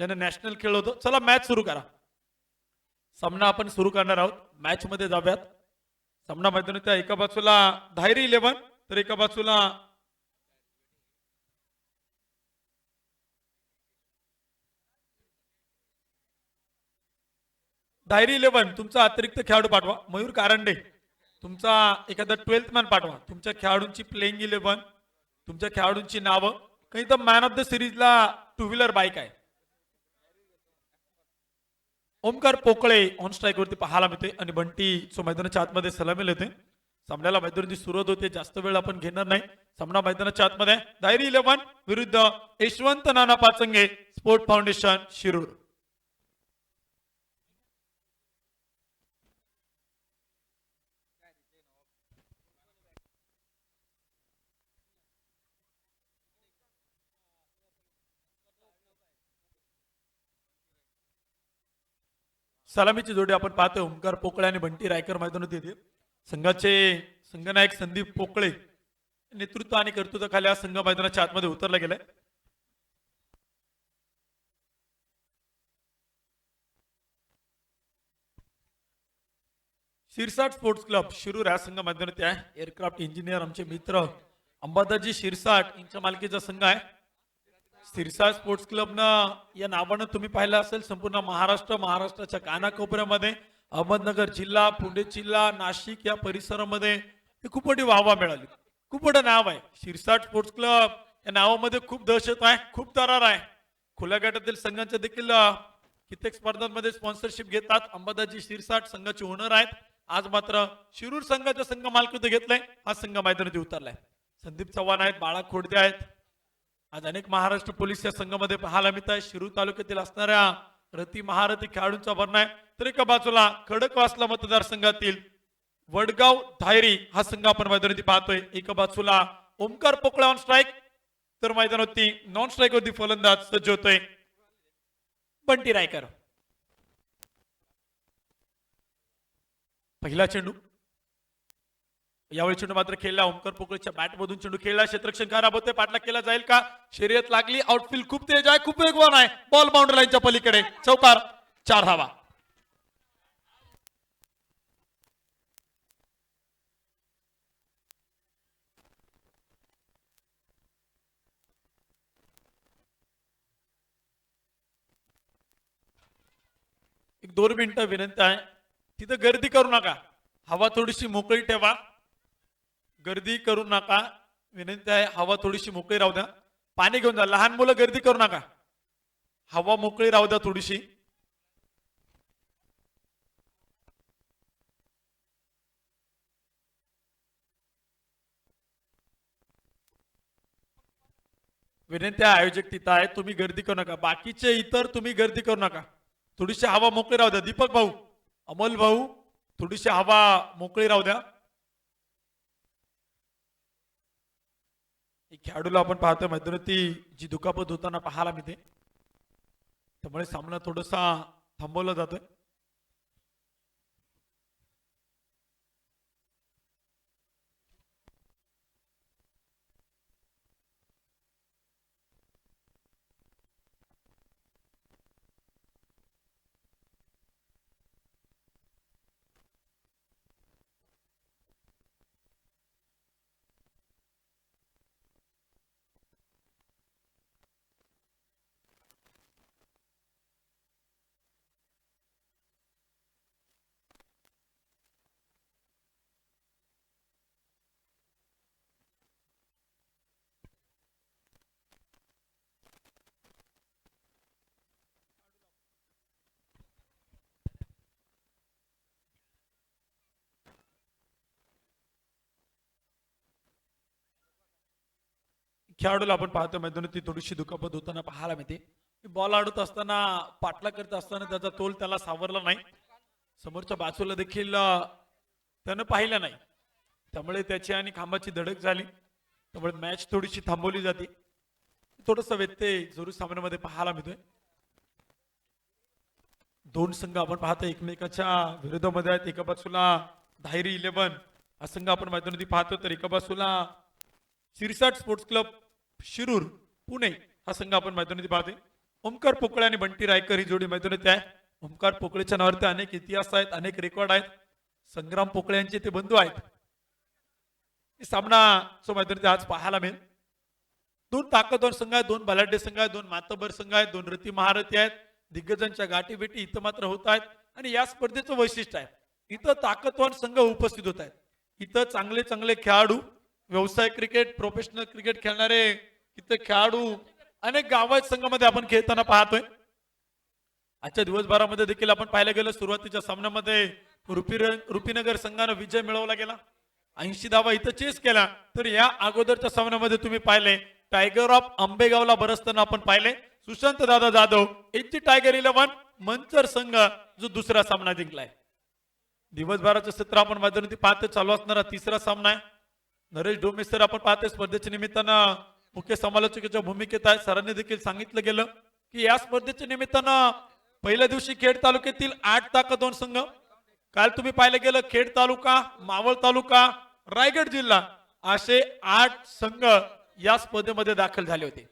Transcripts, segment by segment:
ज्यांना नॅशनल खेळ होतो. चला मॅच सुरू करा. सामना आपण सुरू करणार आहोत. मॅच मध्ये जाऊयात. सामना मैदानात एका बाजूला धायरी 11 तर एका बाजूला धायरी 11 तुमचा अतिरिक्त खेळाडू पाठवा. मयूर कारंडे तुमचा एखादा 12th मॅन पाठवा. तुमच्या खेळाडूंची प्लेइंग 11 तुमच्या खेळाडूंची नावं. काही तर मॅन ऑफ द सिरीजला 2 व्हीलर बाईक आहे. ओमकार पोकळे ऑन स्ट्राईक वरती पाहायला मिळते आणि बंटी सो मैदानाच्या आतमध्ये सलामी लेते. सामन्याला मैदानाची सुरुवात होते. जास्त वेळ आपण घेणार नाही. सामना मैदानाच्या आतमध्ये धायरी 11 विरुद्ध यशवंत नाना पाचंगे स्पोर्ट फाउंडेशन शिरूर. सलामीची जोडी आपण पाहतोय. ओमकार पोकळे आणि बंटी रायकर मैदानात येते. संघाचे संघनायक संदीप पोकळे नेतृत्व आणि कर्तृत्वाखाली हा संघ मैदानाच्या आतमध्ये उतरला गेलाय. शिरसाट स्पोर्ट्स क्लब शिरूर या संघ मैदानात आहे. एअरक्राफ्ट इंजिनियर आमचे मित्र अंबादाजी शिरसाट यांच्या मालकीचा संघ आहे. शिरसाट स्पोर्ट्स क्लब न या नावानं तुम्ही पाहिलं असेल संपूर्ण महाराष्ट्राच्या कानाकोपऱ्यामध्ये अहमदनगर जिल्हा, पुणे जिल्हा, नाशिक या परिसरामध्ये खूप मोठी वाहवा मिळाली. खूप मोठं नाव आहे शिरसाट स्पोर्ट्स क्लब. या नावामध्ये खूप दहशत आहे, खूप दरार आहे. खुल्या गटातील संघांचे देखील कित्येक स्पर्धांमध्ये स्पॉन्सरशिप घेतात. अंबादाजी शिरसाट संघाचे ओनर आहेत. आज मात्र शिरूर संघाचा संघ मालकीचे घेतलाय. हा संघ मैदानात उतरलाय. संदीप चव्हाण आहेत, बाळा खोडदे आहेत. आज अनेक महाराष्ट्र पोलीस या संघामध्ये पाहायला मिळत आहे. शिरूर तालुक्यातील असणाऱ्या रती महारथी खेळाडूंचा भरणा आहे. तर एका बाजूला खडकवासला मतदारसंघातील वडगाव धायरी हा संघ आपण मैदानावरती पाहतोय. एका बाजूला ओमकार पोकळे ऑन स्ट्राईक तर मैदानावरती नॉन स्ट्राईक वरती फलंदाज सज्ज होतोय बंटी रायकर. पहिला चेंडू यावेळी चेंडू मात्र खेळला. ओमकार पोकळेच्या बॅट मधून चेंडू खेळला. क्षेत्ररक्षण खराब होते. पाठलाग केला जाईल का? शर्यत लागली. आउटफील्ड खूप तेज आहे, खूप वेगवान आहे. बॉल बाउंड्री लाईनच्या पलीकडे चौकार. 4 धावा. एक 2 मिनिटं विनंती आहे. तिथं गर्दी करू नका. हवा थोडीशी मोकळी ठेवा. गर्दी करू नका. विनंती आहे हवा थोडीशी मोकळी राहू द्या. पाणी घेऊन जा. लहान मुलं गर्दी करू नका. हवा मोकळी राहू द्या थोडीशी. विनंती आहे आयोजक तिथं आहे. तुम्ही गर्दी करू नका. बाकीचे इतर तुम्ही गर्दी करू नका. थोडीशी हवा मोकळी राहू द्या. दीपक भाऊ, अमोल भाऊ, थोडीशी हवा मोकळी राहू द्या. खेळाडूला आपण पाहतोय मैदानावरती जी दुखापत होताना पाहायला मिळते. त्यामुळे सामना थोडासा थांबवला जातोय. खेळाडूला आपण पाहतो मैदानावरती थोडीशी दुखापत होताना पाहायला मिळते. बॉल अडत असताना पाठला करत असताना त्याचा तोल त्याला सावरला नाही. समोरच्या बाजूला देखील त्यानं पाहिलं नाही. त्यामुळे त्याची आणि खांबाची धडक झाली. त्यामुळे मॅच थोडीशी थांबवली जाते. थोडस व्यत्यय जरूर सामन्यामध्ये पाहायला मिळतोय. दोन संघ आपण पाहतो एकमेकाच्या विरोधामध्ये आहेत. एका बाजूला धायरी 11 हा संघ आपण मैदानावरती पाहतो. तर एका बाजूला शिरसाट स्पोर्ट्स क्लब शिरूर पुणे हा संघ आपण मैदानावरती पाहतोय. ओमकार पोकळे आणि बंटी रायकर ही जोडी मैदानात आहे. ओमकार पोकळेच्या नावावरती अनेक इतिहास आहेत, अनेक रेकॉर्ड आहेत. संग्राम पोकळे यांचे ते बंधू आहेत. सामना मैदानात आज पाहायला मिळेल. दोन ताकदवान संघ आहेत, दोन बलाढ्य संघ आहेत, दोन मातबर संघ आहेत, दोन रती महारथी आहेत. दिग्गजांच्या गाठीभेटी इथं मात्र होत आहेत आणि या स्पर्धेचं वैशिष्ट्य आहे इथं ताकदवान संघ उपस्थित होत आहेत. इथं चांगले चांगले खेळाडू, व्यवसाय क्रिकेट, प्रोफेशनल क्रिकेट खेळणारे इथं खेळाडू अनेक गावात संघामध्ये आपण खेळताना पाहतोय. आजच्या दिवसभरामध्ये देखील आपण पाहायला गेलं सुरुवातीच्या सामन्यामध्ये रुपीनगर संघानं विजय मिळवला गेला. 80 धावा इथं चेस केला. तर या अगोदरच्या सामन्यामध्ये तुम्ही पाहिले टायगर ऑफ आंबेगावला बरसताना आपण पाहिले सुशांत दादा जाधव यांची टायगर 11 मंचर संघ जो दुसरा सामना जिंकलाय. दिवसभराचं सत्र आपण मैदानात पाहते चालू असणारा तिसरा सामना आहे. नरेश डोमे सर आपण पाहते स्पर्धेच्या निमित्तानं मुख्य समालोचकाच्या भूमिकेत आहे. सरांनी देखील सांगितलं गेलं की या स्पर्धेच्या निमित्तानं पहिल्या दिवशी खेड तालुक्यातील 8 ताकदवान संघ, काल तुम्ही पाहिलं गेलं खेड तालुका, मावळ तालुका, रायगड जिल्हा असे 8 संघ या स्पर्धेमध्ये दाखल झाले होते.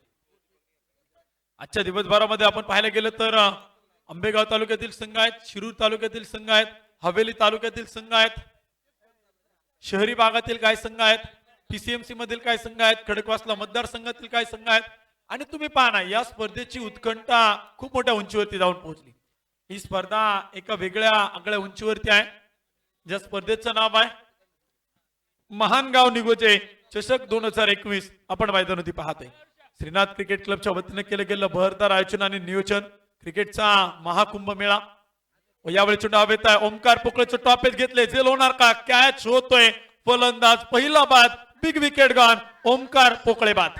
आजच्या दिवसभरामध्ये आपण पाहायला गेलं तर आंबेगाव तालुक्यातील संघ आहेत, शिरूर तालुक्यातील संघ आहेत, हवेली तालुक्यातील संघ आहेत, शहरी भागातील काही संघ आहेत, पीसीएमसी मधील काही संघ आहेत, खडकवासला मतदारसंघातील काही संघ आहेत. आणि तुम्ही पहा ना या स्पर्धेची उत्कंठा खूप मोठ्या उंचीवरती जाऊन पोहोचली. ही स्पर्धा एका वेगळ्या आगळ्या उंचीवरती आहे. ज्या स्पर्धेचं नाव आहे महानगाव निगोजे चषक 2021 आपण मैदानात पाहतोय. श्रीनाथ क्रिकेट क्लबच्या वतीने केलं गेलं बहरदार आयोजन आणि नियोजन क्रिकेटचा महाकुंभ मेळा. यावेळी चुनाव येत आहे. ओमकार पोकळेचे टॉपेज घेतले, झेल होणार का? कॅच होतोय, फलंदाज पहिला बाद, big wicket gone, Omkar Pokale बाद.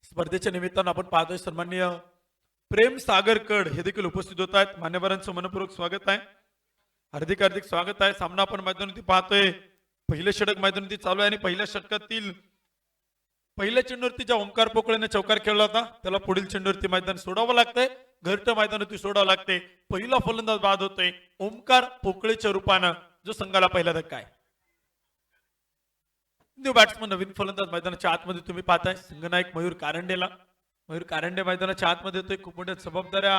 स्पर्धेच्या निमित्तानं आपण पाहतोय सन्माननीय प्रेम सागरकड हे देखील उपस्थित होत आहेत. मान्यवरांचं मनपूर्वक स्वागत आहे, हार्दिक हार्दिक स्वागत आहे. सामना आपण मैदानात पाहतोय. पहिले षटक मैदानात चालू आहे आणि पहिल्या षटकातील पहिल्या चेंडूवरती ज्या ओमकार पोकळेने चौकार खेळला होता त्याला पुढील चेंडूवरती मैदान सोडावं लागतंय, घरटं मैदानात सोडावं लागते. पहिला फलंदाज बाद होतोय ओमकार पोकळेच्या रूपानं, जो संघाला पहिला धक्का आहे. न्यू बॅट्समन नवीन फलंदाज मैदानाच्या आतमध्ये तुम्ही पाहताय संघनायक मयूर कारंडेला. मयूर कारंडे मैदानाच्या आतमध्ये येतोय. खूप मोठ्या जबाबदाऱ्या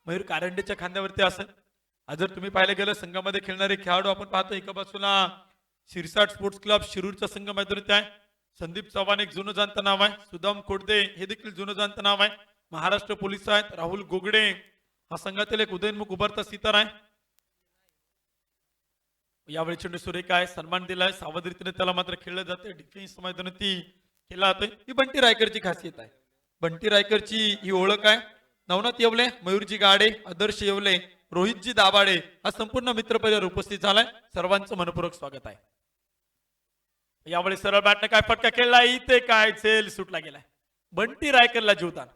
मयूर कारंडेच्या खांद्यावरती असेल. आज जर तुम्ही पाहिलं गेलं संघामध्ये खेळणारे खेळाडू आपण पाहतो एका बाजूला शिरसाट स्पोर्ट्स क्लब शिरूरचा संघ मैदानात आहे. संदीप चव्हाण एक जुनं जाणतं नाव आहे. सुदाम खोडदे हे देखील जुनं जाणतं नाव आहे. महाराष्ट्र पोलीस आहेत. राहुल गोगडे हा संघातील एक उदयनमुख उभारता सितार आहे. यावेळी चेंडू सुरेख आहे, सन्मान दिलाय, सावधरीतीने त्याला मात्र खेळलं जाते. डिफेन्स मैदानात केला जातोय. ही बंटी रायकरची खासियत आहे. बंटी रायकरची ही ओळख आहे. नवनाथ येवले, मयूरजी गाडे, आदर्श येवले, रोहितजी दाभाडे हा संपूर्ण मित्रपरिवार उपस्थित झालाय. सर्वांचं मनपूर्वक स्वागत आहे. यावेळी सरळ बॅटने काय फटका खेळला, इथे काय झेल सुटला गेलाय. बंटी रायकरला जीवदान.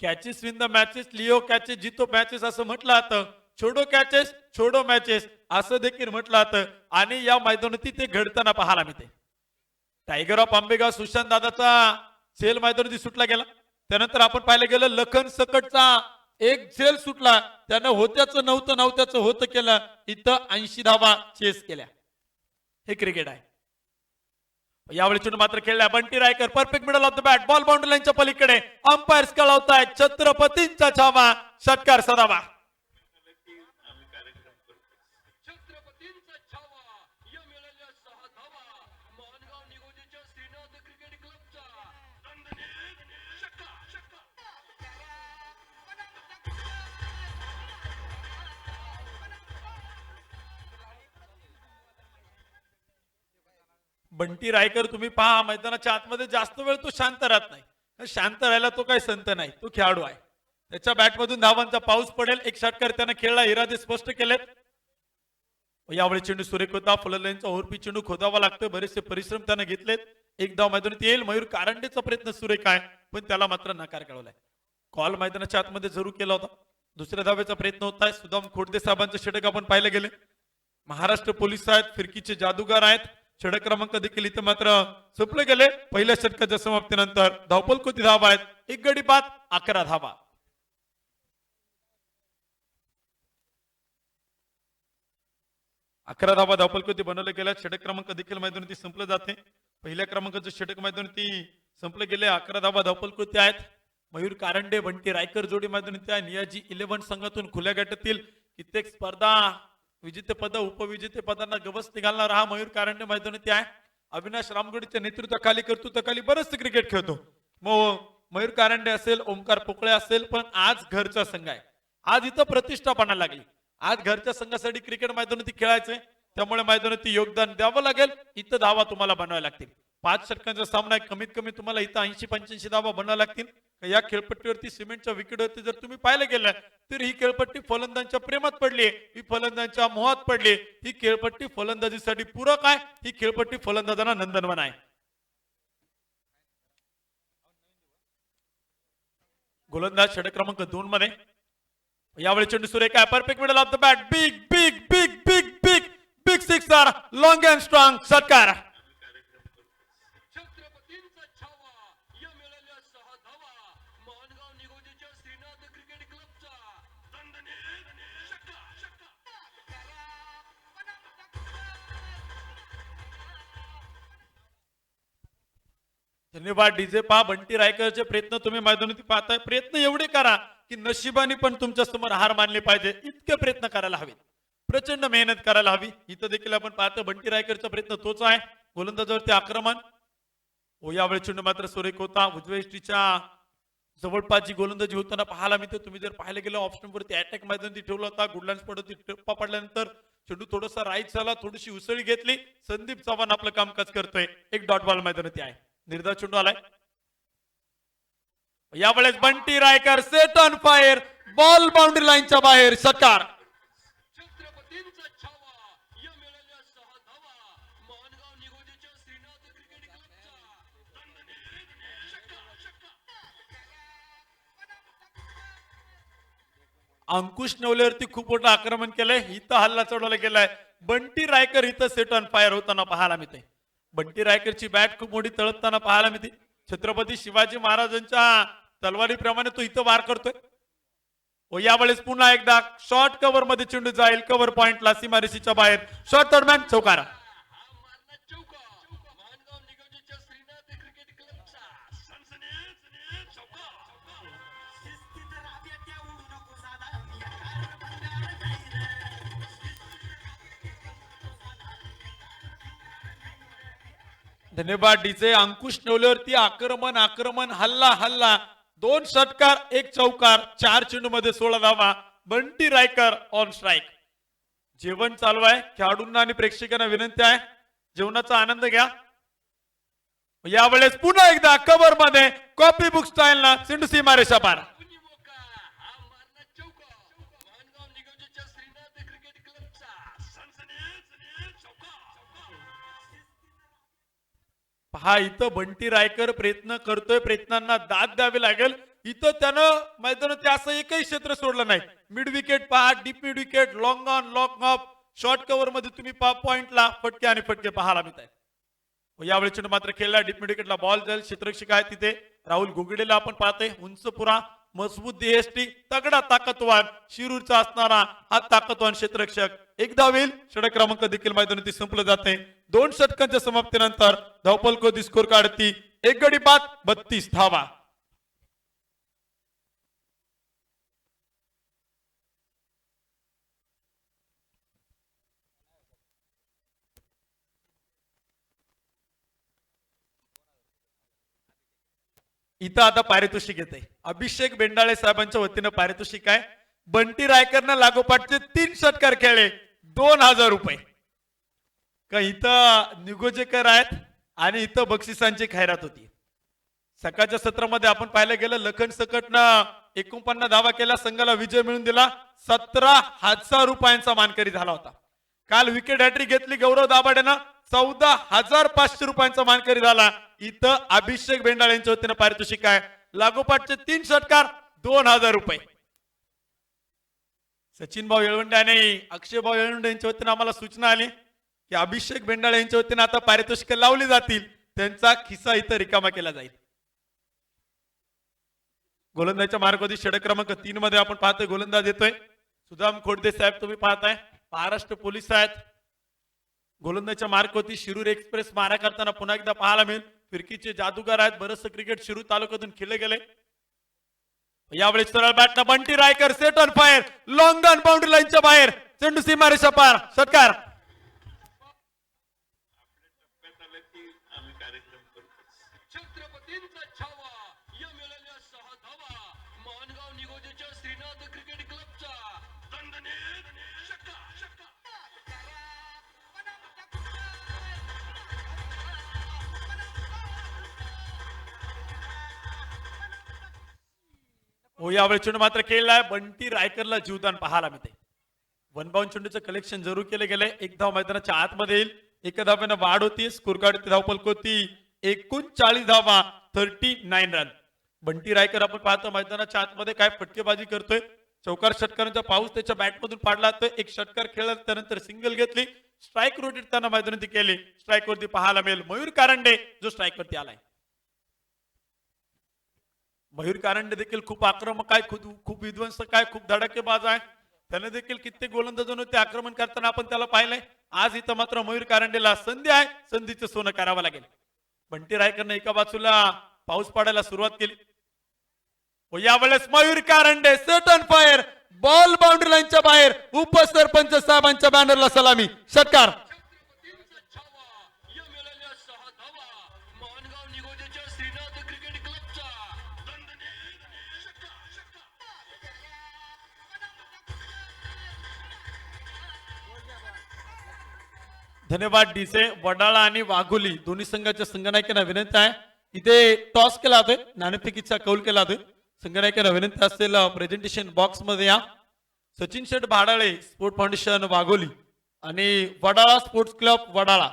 Catches win the matches, Leo catches जितो मॅचेस असं म्हटलं जातं. छोडो कॅचेस छोडो मॅचेस असं देखील म्हटलं जातं. आणि या मैदानात ते घडताना पाहायला मिळते. टायगर ऑफ आंबेगाव सुशांत दादाचा झेल मैदानात सुटला गेला. त्यानंतर आपण पाहिलं गेलं लखन सकटचा एक झेल सुटला. त्यानं होत्याचं नव्हत्याचं होतं केलं. इथं 80 धावा चेस केल्या. हे क्रिकेट आहे. यावेळी चेंडू मात्र खेळला Bunty Raikar. Perfect middle of the bat, ball boundary लाईनच्या पलीकडे अंपायर्स कळवतायत छत्रपतींचा छावा, षटकार सदावा. बंटी रायकर तुम्ही पहा मैदानाच्या आतमध्ये जास्त वेळ तो शांत राहत नाही. शांत राहायला तो काही संत नाही, तो खेळाडू आहे. त्याच्या बॅटमधून धावांचा पाऊस पडेल. एक षटकार त्याने खेळला, इरादे स्पष्ट केलेत. यावेळी चेंडू सुरेख होता. फलंदाजांचा ओव्हरपी चेंडू खोदावा लागतो. बरेचसे परिश्रम त्याने घेतलेत. एक धाव मैदानात येईल. मयूर कारंडेचा प्रयत्न सुरेख आहे पण त्याला मात्र नकार कळवलाय. कॉल मैदानाच्या आतमध्ये जरूर केला होता. दुसऱ्या धावेचा प्रयत्न होत आहे. सुदाम खोडदे साहेबांचे षटक आपण पाहिलं गेले. महाराष्ट्र पोलीस आहेत, फिरकीचे जादूगार आहेत. षटक क्रमांक देखील इथं मात्र संपले गेले. पहिल्या षटकाच्या समाप्तीनंतर धावपल किती धावा आहेत? एक गडी बाद, 11 धावा. 11 धावा धावपलकृती बनवले गेल्या. षटक क्रमांक देखील मैदानावरती संपलं जाते. पहिल्या क्रमांकाचं षटक मैदानावरती संपलं गेले. 11 धावा धावपलकृती आहेत. मयूर कारंडे बंटी रायकर जोडी मैदानावरती आहे. नियाजी 11 संघातून खुल्या गटातील कित्येक स्पर्धा विजेतेपद उपविजेतेपदांना गवस निघालणारा हा मयूर कारंडे मैदानावरती आहे. अविनाश रामगोडीच्या नेतृत्वाखाली कर्तृत्वाखाली बरंच क्रिकेट खेळतो. मयूर कारंडे असेल, ओमकार पोकळे असेल, पण आज घरचा संघ आहे. आज इथं प्रतिष्ठा पाहायला लागली. आज घरच्या संघासाठी क्रिकेट मैदानावरती खेळायचंय, त्यामुळे मैदानावरती योगदान द्यावं लागेल. इथं धावा तुम्हाला बनवाव्या लागतील. 5 षटकांचा सामना आहे. कमीत कमी तुम्हाला इथं 80-85 धावा बनवाव्या लागतील. या खेळपट्टीवरती सिमेंटच्या विकेटवरती जर तुम्ही पाहिलं गेलं तर ही खेळपट्टी फलंदाजांच्या प्रेमात पडली, ही फलंदाजांच्या मोहात पडली. ही खेळपट्टी फलंदाजीसाठी पूरक आहे. ही खेळपट्टी फलंदाजांना नंदनवन आहे. गोलंदाज षटक क्रमांक 2 मध्ये यावेळी चेंडू सुरेख आहे. Perfect middle of the bat. Big big big big big big sixer. Long and strong षटकार. धन्यवाद डीजे. पहा बंटी रायकरचे प्रयत्न तुम्ही मैदानावरती पाहताय. प्रयत्न एवढे करा की नशिबाने पण तुमच्या समोर हार मानले पाहिजे. इतके प्रयत्न करायला हवेत. प्रचंड मेहनत करायला हवी. इथं देखील आपण पाहतो बंटी रायकरचा प्रयत्न तोच आहे. गोलंदाजावरती आक्रमण. यावेळी चेंडू मात्र सुरेख होता. उजव्या इष्टीच्या जवळपास जी गोलंदाजी होताना पाहायला मिळते. तुम्ही जर पाहायला गेलं ऑप्शन वरती अटॅक मैदानावरती ठेवला होता. गुडलँड पडती टप्पा पडल्यानंतर चेंडू थोडासा राईट झाला, थोडीशी उसळी घेतली. संदीप चव्हाण आपलं कामकाज करतोय. एक डॉट बॉल मैदानावरती आहे. निर्धार चेंडू आलाय. यावेळेस Bunty Raykar set on fire. Ball boundary लाईनच्या बाहेर. षटकार. अंकुश नवलेवरती खूप मोठं आक्रमण केलंय. इथं हल्ला चढवला गेलाय. बंटी रायकर इथं सेट ऑन फायर होताना पाहायला मिळते. बंटी रायकरची बॅट खूप मोठी तळपताना पाहायला मिळते. छत्रपती शिवाजी महाराजांच्या तलवारीप्रमाणे तो इथं वार करतोय. यावेळेस पुन्हा एकदा शॉर्ट कव्हर मध्ये चेंडू जाईल. कव्हर पॉइंटला सीमारेषेच्या बाहेर. शॉर्ट दरम्यान चौकार. धन्यवाद डीजे. अंकुश नवलेवरती आक्रमण आक्रमण हल्ला हल्ला. 2 षटकार 1 चौकार. 4 चेंडू मध्ये 16 धावा. Bunty Raikar on strike. जेवण चालू आहे. खेळाडूंना आणि प्रेक्षकांना विनंती आहे जेवणाचा आनंद घ्या. यावेळेस पुन्हा एकदा कव्हर मध्ये कॉपी बुक स्टाईल ना चेंडू सीमारेषा पार. पहा इथं बंटी रायकर प्रयत्न करतोय. प्रयत्नांना दाद द्यावी लागेल. इथं त्यानं मैदानात असं एकही क्षेत्र सोडलं नाही. मिड विकेट पहा, deep mid wicket, long on, long of, short cover मध्ये तुम्ही पहा पॉइंटला फटके आणि फटके पाहायला मिळत आहेत. यावेळी चेंडू मात्र खेळला. डीप मिड विकेटला बॉल जाईल. क्षेत्ररक्षक आहे तिथे राहुल गोगडेला आपण पाहतोय. उंच पुरा, मजबूत देहष्टी, तगडा ताकदवान शिरूरचा असणारा हा ताकदवान क्षेत्ररक्षक. एकदा होईल. षटक क्रमांक देखील मैदानावरती संपलं जाते. 2 षटकांच्या समाप्तीनंतर धावपल स्कोर काढती. 1 गडी बाद 32 धावा. इथं आता पारितोषिक येते. अभिषेक बेंडाळे साहेबांच्या वतीनं पारितोषिक आहे. बंटी रायकरनं लागोपाठचे 3 षटकार खेळले. 2000 रुपये. का इथं निगोजेकर आहेत आणि इथं बक्षिसांची खैरात होती. सकाळच्या सत्रामध्ये आपण पाहायला गेलं लखन सकटनं 49 धावा केला. संघाला विजय मिळून दिला. 17,000 रुपयांचा मानकरी झाला होता. काल विकेट हॅट्रिक घेतली गौरव दाभाडेनं. 14,500 रुपयांचा मानकरी झाला. इथं अभिषेक बेंडाळे यांच्या वतीनं पारितोषिक आहे. लागोपाठचे 3 षटकार 2000 रुपये. सचिन भाऊ येळवंडे आणि अक्षय भाऊ येळवंडे यांच्या वतीनं आम्हाला सूचना आली की अभिषेक बेंडाळे यांच्या वतीनं आता पारितोषिक लावली जातील. त्यांचा खिसा इथं रिकामा केला जाईल. गोलंदाजच्या मार्गावरती षटक क्रमांक 3 मध्ये आपण पाहतोय गोलंदाज येतोय सुदाम खोडदे साहेब. तुम्ही पाहताय महाराष्ट्र पोलीस आहेत. गोलंदाजच्या मार्क होती. शिरूर एक्सप्रेस मारा करताना पुन्हा एकदा पाहायला मिळेल. फिरकीचे जादूगार आहेत. बरंचसं क्रिकेट शिरूर तालुक्यातून खेळले गेले. यावेळी सरळ बॅटला Bunty Raykar set on fire, long on boundary लाईनच्या बाहेर, चेंडू सीमारेषा पार, षटकार. हो, यावेळी चेंडू मात्र खेळलाय. बंटी रायकरला जीवदान पाहायला मिळते. वन बाउंड चेंडूचं कलेक्शन जरूर केले गेले. एक धाव मैदानाच्या आतमध्ये येईल. एका धाव्यानं वाढ होती. स्कोर कार्ड धावपलक होती 39 धावा, 39 रन. बंटी रायकर आपण पाहतो मैदानाच्या आतमध्ये काय फटकेबाजी करतोय. चौकार षटकारांचा पाऊस त्याच्या बॅटमधून पाडला. तो एक षटकार खेळला, त्यानंतर सिंगल घेतली. स्ट्राईक रोटेट त्यांना मैदानात केली. स्ट्राईक वरती पाहायला मिळेल मयूर कारंडे जो स्ट्राईक वरती आलाय. मयूर कारंडे देखील खूप आक्रमक आहे, खूप विध्वंसक आहे, खूप धडाकेबाज आहे. त्याने देखील कित्येक गोलंदाजांवर ते आक्रमण करताना आपण त्याला पाहिलंय. आज इथं मात्र मयूर कारंडेला संधी आहे, संधीचं सोनं करावं लागेल. बंटी रायकरने एका बाजूला पाऊस पाडायला सुरुवात केली. यावेळेस Mayur Karande set on fire, ball boundary लाईनच्या बाहेर, उपसरपंच साहेबांच्या बॅनरला सलामी, षटकार. धन्यवाद डीसे. वडाळा आणि वाघोली दोन्ही संघाच्या संघनायकांना विनंती आहे. इथे टॉस केला जातोय, नाणेफेकीचा कौल केला जातोय. संघनायकांना विनंती असेल प्रेझेंटेशन बॉक्स मध्ये या. सचिन शेठ भाडाळे स्पोर्ट फाउंडेशन वाघोली आणि वडाळा स्पोर्ट्स क्लब वडाळा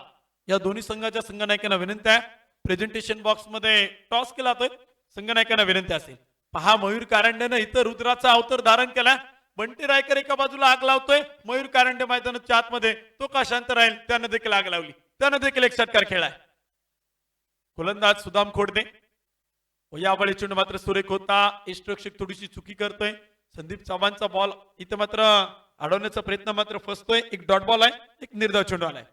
या दोन्ही संघाच्या संघनायकांना विनंती आहे. प्रेझेंटेशन बॉक्स मध्ये टॉस केला जातोय. संघनायकांना विनंती असेल. पहा, मयूर कारंडेनं इथं रुद्राचा अवतार धारण केला. बंटी रायकर एका बाजूला आग लावतोय. मयूर कारंडे मैदानाच्या आतमध्ये, तो का शांत राहील. त्यानं देखील आग लावली. त्यानं देखील एक षटकार खेळलाय. गोलंदाज सुदाम खोडदे. यावेळी चेंडू मात्र सुरेख होता. इष्टरक्षक थोडीशी चुकी करतोय. संदीप चव्हाणचा बॉल इथं मात्र अडवण्याचा प्रयत्न मात्र फसतोय. एक डॉट बॉल आहे, एक निर्धाव चेंडू आलाय.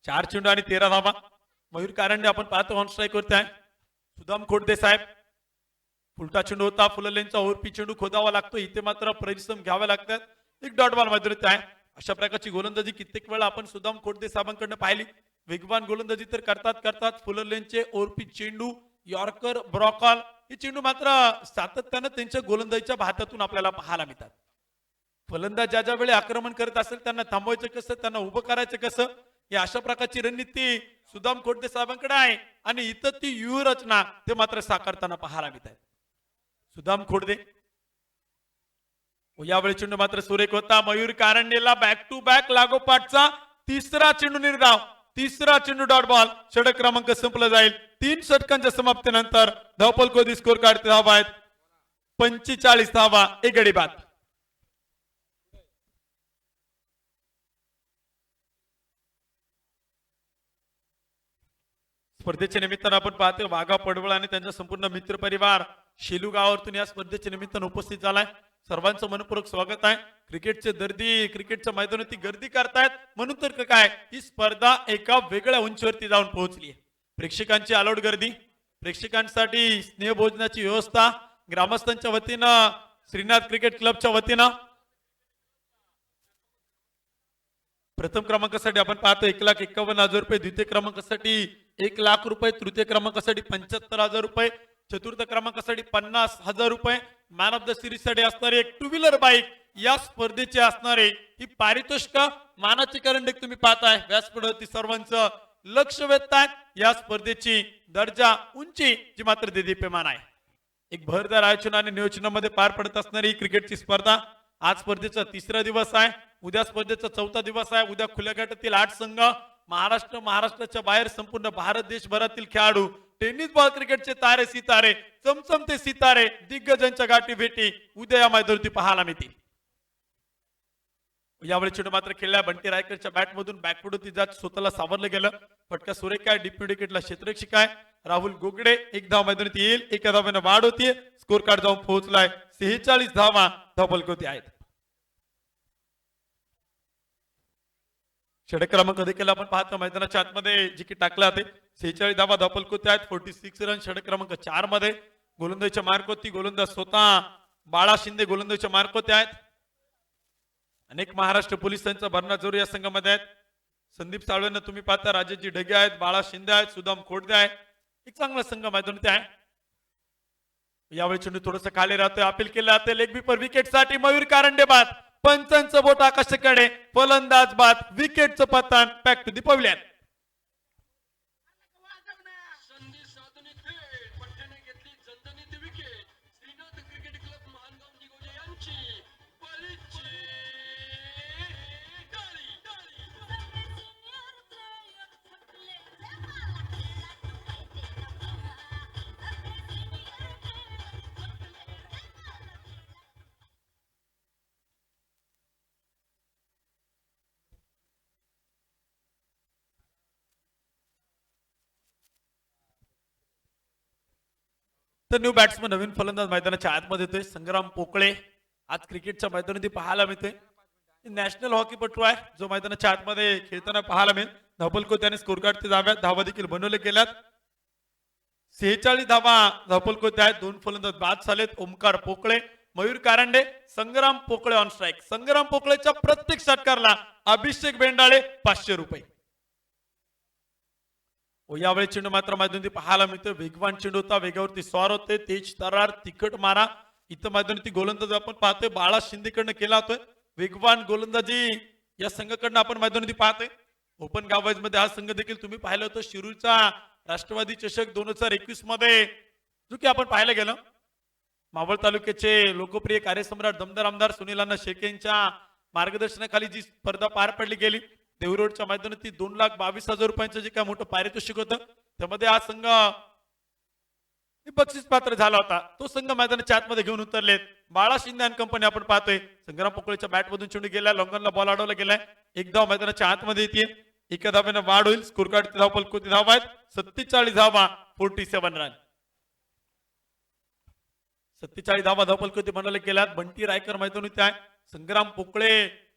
4 चेंडू आणि 13 धावा. मयूर कारंडे आपण पाहतो ऑन स्ट्राईक वरती आहे. सुदाम खोडदे साहेब, फुलटा चेंडू होता. फुललेंचा ओरपी चेंडू खोदावा लागतो. इथे मात्र परिश्रम घ्यावे लागतात. एक डॉट बॉल मैदानात आहे. अशा प्रकारची गोलंदाजी कित्येक वेळा आपण सुदाम खोडदे साहेबांकडून पाहिली. वेगवान गोलंदाजी तर करतात. फुललेंचे ओरपी चेंडू, यॉर्कर, ब्रॉकॉल हे चेंडू मात्र सातत्यानं त्यांच्या गोलंदाजीच्या भातातून आपल्याला पाहायला मिळतात. फलंदाज ज्या वेळी आक्रमण करत असेल त्यांना थांबवायचं कसं, त्यांना उभं करायचं कसं, या अशा प्रकारची रणनीती सुदाम खोडदे साहेबांकडे आहे. आणि इथं ती व्यूहरचना ते मात्र साकारताना पाहायला मिळत आहे. सुदाम खोडदे. यावेळी चेंडू मात्र सुरेख होता. मयूर कारंडेला बॅक टू बॅक लागोपाठचा तिसरा चेंडू निर्धाव, तिसरा चेंडू डॉट बॉल. षटक क्रमांक संपला जाईल. 3 षटकांच्या समाप्तीनंतर धावपलकोदी स्कोर काढते धावा आहेत 45 धावा, 1 गडी बाद. स्पर्धेच्या निमित्तानं आपण पाहतो वाघा पडवळ आणि त्यांचा संपूर्ण मित्र परिवार शेलू गावातून या स्पर्धेच्या निमित्तानं उपस्थित झालाय. सर्वांचं मनपूर्वक स्वागत आहे. क्रिकेटचे दर्दी क्रिकेटच्या मैदानावरती गर्दी करतायत म्हणून तर काय ही स्पर्धा एका वेगळ्या उंचीवरती जाऊन पोहोचली आहे. प्रेक्षकांची अलाउड गर्दी, प्रेक्षकांसाठी स्नेहभोजनाची व्यवस्था ग्रामस्थांच्या वतीनं, श्रीनाथ क्रिकेट क्लबच्या वतीनं. प्रथम क्रमांकासाठी आपण पाहतो 1,51,000 रुपये, द्वितीय क्रमांकासाठी 1,00,000 रुपये, तृतीय क्रमांकासाठी 75,000 रुपये, चतुर्थ क्रमांकासाठी 50,000 रुपये, मॅन ऑफ द सिरीज साठी असणारी एक 2 व्हीलर बाईक, या स्पर्धेची असणारे ही पारितोषिक मानाचे करंडे तुम्ही पाहताय. व्यासपीठावरती सर्वांचं लक्ष वेधताय. या स्पर्धेची दर्जा उंची जी मात्र देदीप्यमान आहे. एक भरदार आयोजन आणि नियोजनामध्ये पार पडत असणारी क्रिकेटची स्पर्धा. आज स्पर्धेचा 3रा दिवस आहे. उद्या स्पर्धेचा 4था दिवस आहे. उद्या खुल्या गटातील 8 संघ, महाराष्ट्राच्या बाहेर संपूर्ण भारत देशभरातील खेळाडू, टेनिस बॉल क्रिकेटचे तारे सितारे, चमचमते सितारे, दिग्गजांच्या गाठी भेटी उद्या या मैदानावरती पाहायला मिळतील. यावेळी चेंडू मात्र खेळला. बंटी रायकरच्या बॅटमधून बॅकफुट जात स्वतःला सावरलं गेलं. फटका सुरेख आहे. डीप विकेटला क्षेत्ररक्षक आहे राहुल गोगडे. एक धाव मैदानात येईल. एका धावाने वाढ होतीये. स्कोर कार्ड जाऊन पोहोचलाय 46 धावा धावपलकोती आहेत. षटक क्रमांक देखील आपण पाहतो मैदानाच्या आतमध्ये जे की टाकले होते 46 धावा धावपलकोते आहेत 46 रन. षटक क्रमांक 4 मध्ये गोलंदाजीच्या मार्कवरती गोलंदाज स्वतः बाळा शिंदे गोलंदाजीच्या मार्कवरती आहेत. अनेक महाराष्ट्र पोलिसांचा भरणा जोर या संघामध्ये आहेत. संदीप साळवेंना तुम्ही पाहता, राजेशजी ढगे आहेत, बाळा शिंदे आहेत, सुदाम खोडदे आहे. एक चांगला संघ मैदानात आहे. यावेळी चेंडू थोडंसं खाली राहतोय, अपील केलं जाते लेग बीपर विकेट साठी मयूर कारंडे बाद. पंचांचं बोट आकाशाकडे, फलंदाज बाद, विकेटचं पतन, बॅक टू दी पवलियन. तर न्यू बॅट्समन नवीन फलंदाज मैदानाच्या आतमध्ये येतोय संग्राम पोकळे. आज क्रिकेटच्या मैदानात पाहायला मिळतोय. नॅशनल हॉकीपटू आहे जो मैदानाच्या आतमध्ये खेळताना पाहायला मिळेल. धावपलको त्याने स्कोर कार्ड धाव्यात धावा देखील बनवले गेल्यात. 46 धावा धावपलकोते आहेत. 2 फलंदाज बाद झालेत. ओमकार पोकळे, मयूर कारंडे, संग्राम पोकळे ऑन स्ट्राईक. संग्राम पोकळेच्या प्रत्येक षटकाराला अभिषेक बेंडाळे 500 रुपये. यावेळी चेंडू मात्र मैदानात पाहायला मिळतोय. वेगवान चेंडू होता, वेगावरती स्वार होते, तेज तरार, तिखट मारा. इथं मैदानात गोलंदाज आपण पाहतोय बाळा शिंदेकडनं केला होतोय. वेगवान गोलंदाजी या संघाकडनं आपण मैदानात पाहतोय. ओपन गावाईज मध्ये हा संघ देखील तुम्ही पाहिलं होतं. शिरूरचा राष्ट्रवादी चषक 2021 मध्ये जो की आपण पाहायला गेलं. मावळ तालुक्याचे लोकप्रिय कार्यसम्राट दमदार आमदार सुनील अण्णा शेळके यांच्या मार्गदर्शनाखाली जी स्पर्धा पार पडली गेली, देवरोडच्या मैदानात 2,22,000 रुपयांचं जे काय मोठं पारितोषिक होतं, त्यामध्ये हा संघ बक्षीस पात्र झाला होता. तो संघ मैदानाच्या आतमध्ये घेऊन उतरलेत. बाळा शिंदे आणि कंपनी आपण पाहतोय. संग्राम पोकळेच्या बॅट मधून चेंडू गेला, लॉंगनला बॉल अडवला गेलाय. एक धाव मैदानाच्या आतमध्ये येते. एका धाव्यानं वाढ होईल. स्कोर कार्ड धाव पलकोती धावा आहेत. 47 धावा, 47 रन. 47 धावा धाव पलकोती बनवले गेल्यात. बंटी रायकर मैदानात आहे. संग्राम पोकळे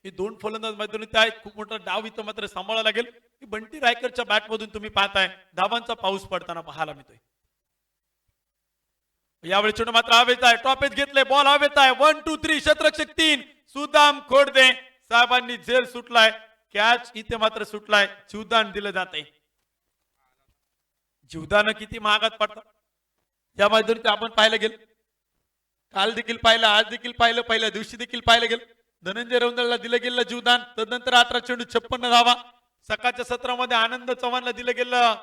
हे 2 फलंदाज मैदानात आहेत. खूप मोठा डाव इथं मात्र सांभाळायला लागेल. बंटी रायकरच्या बॅट मधून तुम्ही पाहताय धावांचा पाऊस पडताना पाहायला मिळतोय. यावेळी चेंडू मात्र हवेत आहे. टॉपेज घेतले, बॉल हवेत आहे. 1 2 3 क्षेत्ररक्षक 3 सुदाम खोडदे साहेबांनी झेल सुटलाय. कॅच इथे मात्र सुटलाय. जीवदान दिलं जाते. जीवदान किती महागात पडतात या मैदानात आपण पाहिलं गेलं. काल देखील पाहिलं, आज देखील पाहिलं, पहिल्या दिवशी देखील पाहिलं गेलं. धनंजय रौंदळला दिलं गेलं जीवदान. तदनंतर 18 चेंडू 56 धावा. सकाळच्या सत्रामध्ये आनंद चव्हाणला दिलं गेलं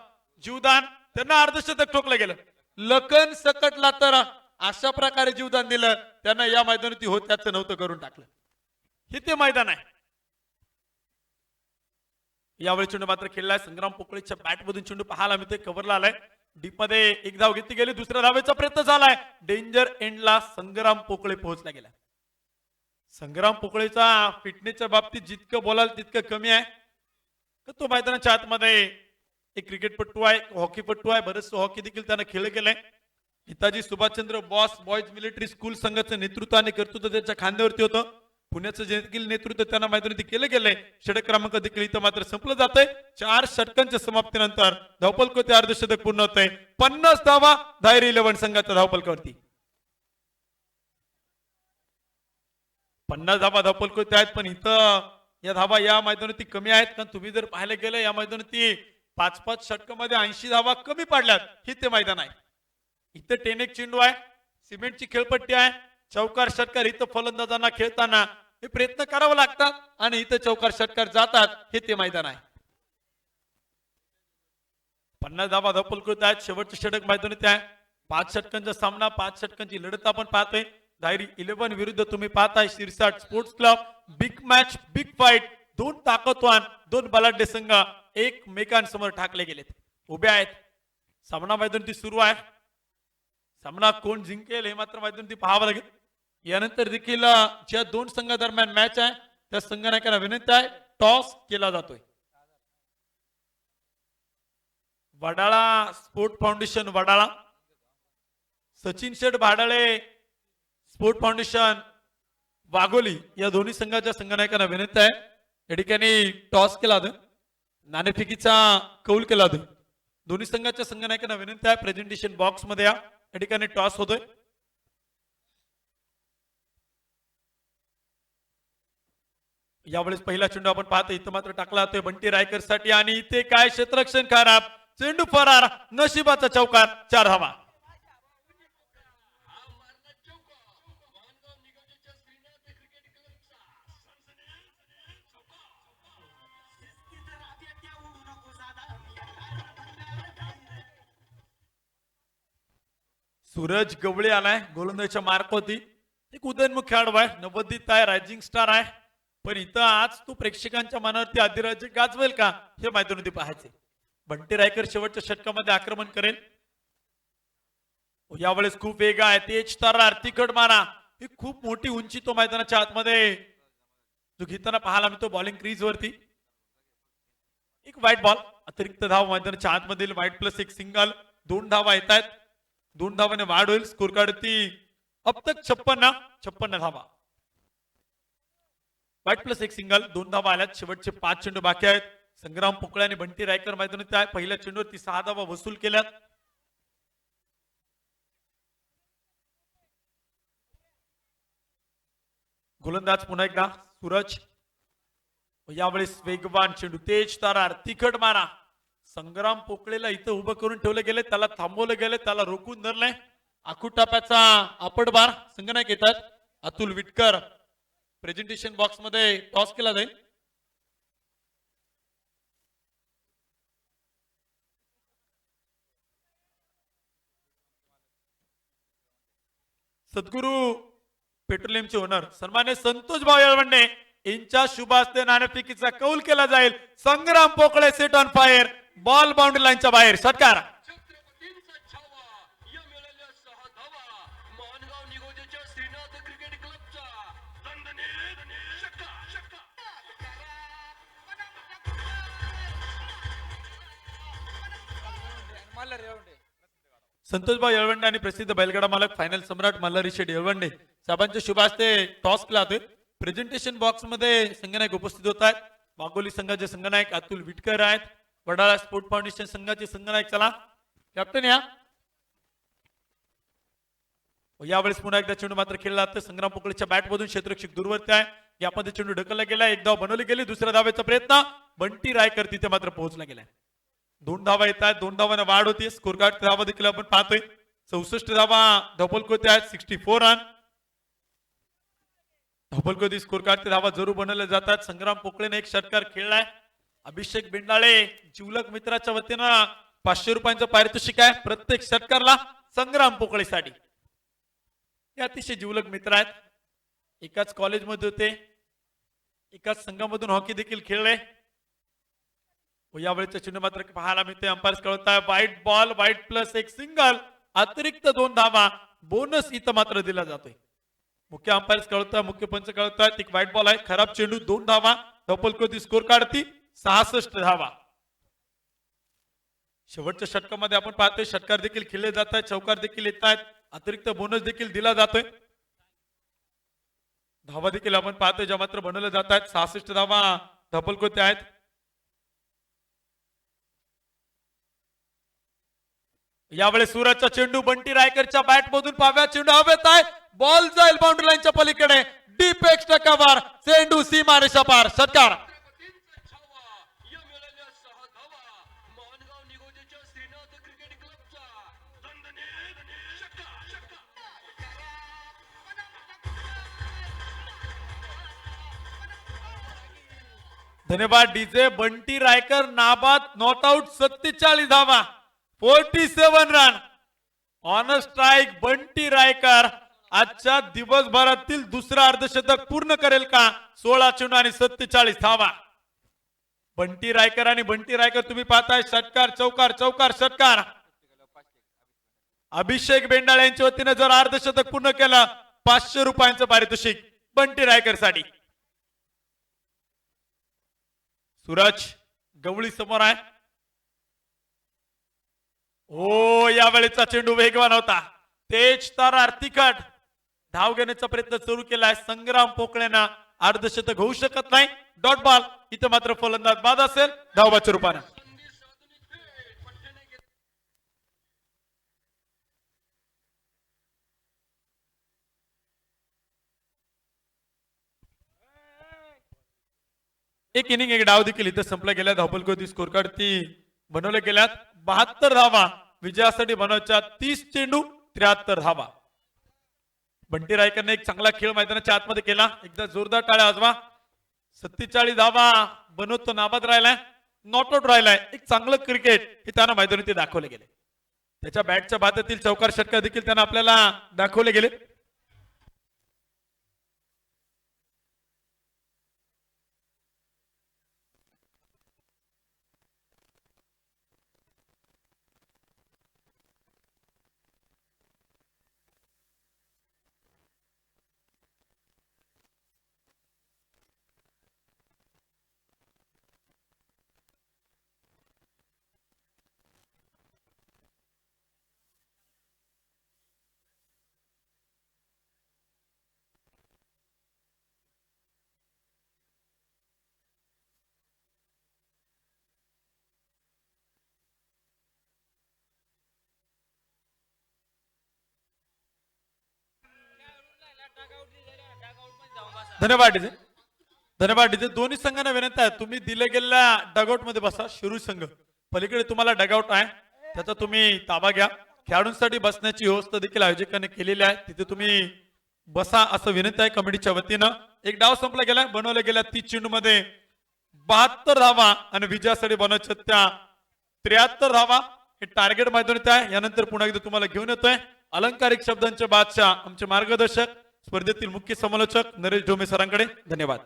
जीवदान, त्यांना अर्धशतक ठोकलं गेलं. लखन सकटला तर अशा प्रकारे जीवदान दिलं, त्यांना या मैदानात होत त्याचं नव्हतं करून टाकलं. हे ते मैदान आहे. यावेळी चेंडू मात्र खेळलाय. संग्राम पोकळेच्या बॅट मधून चेंडू पाहायला मिळतोय. कव्हरला आलाय. डीप मध्ये एक धाव घेतली गेली. दुसऱ्या धावेचा प्रयत्न झालाय. डेंजर एंडला संग्राम पोकळे पोहोचला गेला. संग्राम पोकळेचा फिटनेसच्या बाबतीत जितकं बोलाल तितकं कमी आहे. तो मैदानाच्या आतमध्ये एक क्रिकेटपटू आहे, हॉकीपटू आहे. बरेचसे हॉकी देखील त्यानं खेळ केलंय. Netaji Subhashchandra Bose boys military school संघाचं नेतृत्व आणि कर्तृत्व त्याच्या खांद्यावरती होतं. पुण्याचं देखील नेतृत्व त्यांना मैदानात केलं गेलंय. षटक क्रमांक देखील इथं मात्र संपलं जातंय. 4 षटकांच्या समाप्तीनंतर धावपलकोते अर्धशतक पूर्ण होतंय. 50 धावा धायरी 11 संघाच्या धावपलकावरती. 50 धावा धावपलकोते आहेत. पण इथं या धावा या मैदानात कमी आहेत. कारण तुम्ही जर पाहायला गेलं या मैदानात 5-5 षटकामध्ये 80 धावा कमी पाडल्यात. हे ते मैदान आहे. इथं 10 चेंडू आहे. सिमेंटची खेळपट्टी आहे. चौकार षटकार इथं फलंदाजांना खेळताना हे प्रयत्न करावं लागतात आणि इथं चौकार षटकार जातात. हे ते मैदान आहे. 50 धावा धावपलकोते आहेत. शेवटचे षटक मैदानात आहे. 5 षटकांचा सामना, 5 षटकांची लढत आपण पाहतोय. धायरी 11 विरुद्ध तुम्ही पाहताय Shirsat sports club. Big match, big fight. 2 ताकदवान, 2 बलाढ्य संघ एकमेकांसमोर ठाकले गेलेत, उभे आहेत. सामना मैदानात सुरू आहे. सामना कोण जिंकेल हे मात्र मैदानात पाहावं लागेल. यानंतर देखील ज्या 2 संघादरम्यान मॅच आहे त्या संघनायकांना विनंती आहे टॉस केला जातोय. वडाळा स्पोर्ट फाउंडेशन वडाळा, सचिन शेठ भाडाळे स्पोर्ट फाउंडेशन वाघोली या दोन्ही संघाच्या संघनायकांना विनंती आहे या ठिकाणी टॉस केला होता, नाणेफेकीचा कौल केला होता. दोन्ही संघाच्या संघनायकांना विनंती आहे प्रेझेंटेशन बॉक्स मध्ये या ठिकाणी टॉस होतोय. यावेळेस पहिला चेंडू आपण पाहतो, इथं मात्र टाकला जातोय बंटी रायकर साठी आणि इथे काय क्षेत्ररक्षण खराब, चेंडू फरार, नशिबाचा चौकार, 4 धावा. सूरज गवळे आलाय गोलंदाजीच्या मार्क होती. एक उदयनमुख खेळाडू आहे, नवोदित आहे, रायझिंग स्टार आहे, पण इथं आज तू प्रेक्षकांच्या मनावरती अधिराज्य गाजवेल का हे मैदानामध्ये पाहायचे. बंटी रायकर शेवटच्या षटकामध्ये आक्रमण करेल. यावेळेस खूप वेग आहे, तेज तरार, तिखट मारा, ही खूप मोठी उंची तो मैदानाच्या आतमध्ये जो घेताना पाहायला मिळतो बॉलिंग क्रीज वरती. एक वाईट बॉल, अतिरिक्त धाव मैदानाच्या आतमधील वाईट प्लस एक सिंगल, 2 धावा येत आहेत. 2 धावाने वाढ होईल. स्कोर कार्ड ती अब तक 56 धावा. वाईट प्लस एक सिंगल, 2 धावा आल्यात. शेवटचे 5 चेंडू बाकी आहेत. संग्राम पोकळे आणि बंटी रायकर मैदानात आहे. पहिल्या चेंडूवरती 6 धावा वसूल केल्यात. गोलंदाज पुन्हा एकदा सूरज. यावेळेस वेगवान चेंडू, तेज तरार, तिखट मारा. संग्राम पोकळेला इथं उभं करून ठेवलं गेले, त्याला थांबवलं गेले, त्याला रोखून धरलंय. आकुटाप्याचा आपट बार संगणक येतात. अतुल विटकर प्रेझेंटेशन बॉक्स मध्ये टॉस केला जाईल. सद्गुरू पेट्रोलियमचे ओनर सन्मान्य संतोष भाऊ येळवंडे यांच्या शुभ हस्ते नाणेफेकीचा कौल केला जाईल. Sangram Pokale set on fire, ball boundary लाईनच्या बाहेर, षटकार. संतोषभाई येळवंडे आणि प्रसिद्ध बैलगाडा मालक फायनल सम्राट मल्हारी शेठ येळवंडे साहेबांच्या शुभ हस्ते टॉस केला जातोय. प्रेझेंटेशन बॉक्स मध्ये संघनायक उपस्थित होत आहेत. वाघोली संघाचे संघनायक अतुल विटकर आहेत. वडाळा स्पोर्ट फाउंडेशन संघाचे संघनायक, चला कॅप्टन या. यावेळेस पुन्हा एकदा चेंडू मात्र खेळला जातो. संग्राम पोकळेच्या बॅट मधून क्षेत्ररक्षक दूरवरती आहे. यामध्ये चेंडू ढकलला गेला, एक धाव बनवली गेली. दुसऱ्या धावेचा प्रयत्न, बंटी रायकर तिथे मात्र पोहोचला गेलाय. 2 धावा येत आहेत. 2 धावाने वाढ होती. स्कोर कार्ड धावा देखील आपण पाहतोय. 64 धावा धपोलकोते आहेत. 64 रन धपोलकोती. स्कोर कार्ड धावा जरूर बनवल्या जातात. संग्राम पोकळेने एक षटकार खेळलाय. अभिषेक बिंडाळे जिवलक मित्राच्या वतीनं 500 रुपयांचं पारितोषिक आहे प्रत्येक षटकारला संग्राम पोकळेसाठी. हे अतिशय जिवलक मित्र आहेत. एकाच कॉलेजमध्ये होते, एकाच संघामधून हॉकी देखील खेळले. यावेळेचा चिन्ह मात्र पाहायला मिळते. अंपायर कळवताय वाईट बॉल, वाईट प्लस एक सिंगल, अतिरिक्त 2 धावा, बोनस इथं मात्र दिला जातोय. मुख्य अंपायर कळवताय, मुख्य पंच कळवताय एक वाईट बॉल आहे, खराब चेंडू, 2 धावा. धपोलकोती स्कोर काढती 66 धावा. शेवटच्या षटकामध्ये आपण पाहतोय षटकार देखील खेळले जात आहेत, चौकार देखील येत आहेत, अतिरिक्त बोनस देखील दिला जातोय. धावा देखील आपण पाहतोय ज्या मात्र बनवल्या जात आहेत. 66 धावा धपोलकोते आहेत. यावेळेस सूरजचा चेंडू बंटी रायकरच्या बॅट मधून पाव्या, चेंडू हवेत आहे, बॉल जाईल बाउंड्री लाईनच्या पलीकडे, डीप एक्स्ट्रा कव्हर, चेंडू सीमारेषा पार, षटकार. धन्यवाद डीजे. बंटी रायकर नाबाद, नॉट आउट, 47 धावा, 47 run on strike. Bunty Raikar आजच्या दिवसभरातील दुसरा अर्धशतक पूर्ण करेल का? 16 चेंडू आणि 47 धावा. बंटी रायकर आणि बंटी रायकर तुम्ही पाहताय षटकार, चौकार, चौकार, षटकार. अभिषेक बेंडाळे यांच्या वतीने जर अर्धशतक पूर्ण केलं 500 रुपयांचं पारितोषिक बंटी रायकर साठी. सूरज गवळी समोर आहे. ओ यावेळेचा चेंडू वेगवान होता, तेज तरार, तिखट धाव घेण्याचा प्रयत्न सुरू केलाय. संग्राम पोकळेना अर्धशतक होऊ शकत नाही. Dot ball. इथं मात्र फलंदाज बाद असेल धावबाच्या रूपाने. एक इनिंग एक डाव देखील इथं संपला गेला. धावफलक स्कोर कार्ड ती बनवल्या गेल्यात. 72 धावा विजयासाठी बनवायच्या. 30 चेंडू 73 धावा. बंटी रायकरने एक चांगला खेळ मैदानाच्या आतमध्ये केला. एकदा जोरदार टाळ्या वाजवा. 47 धावा बनवतो नाबाद राहिलाय. नॉट आउट राहिलाय. एक चांगलं क्रिकेट हे त्यांना मैदानात दाखवले गेले. त्याच्या बॅटच्या बातातील चौकार षटकार देखील त्यांना आपल्याला दाखवले गेले. धन्यवाद डीजे. धन्यवाद डीजे. दोन्ही संघांना विनंती आहे तुम्ही दिले गेलेल्या डगआउट मध्ये बसा. शिरूर संघ पलीकडे तुम्हाला डगआउट आहे त्याचा तुम्ही ताबा घ्या. खेळाडूंसाठी बसण्याची व्यवस्था देखील आयोजकांनी केलेली आहे. तिथे तुम्ही बसा असं विनंती आहे कमिटीच्या वतीनं. एक डाव संपला गेला. बनवल्या गेल्या 30 चेंडू मध्ये 72 धावा आणि विजयासाठी बनवायच्या त्या 73 धावा. हे टार्गेट मैदानात आहे. यानंतर पुन्हा एकदा तुम्हाला घेऊन येतोय अलंकारिक शब्दांचे बादशाह आमचे मार्गदर्शक स्पर्धेतील मुख्य समालोचक नरेश ढोमे सरांकडे. धन्यवाद.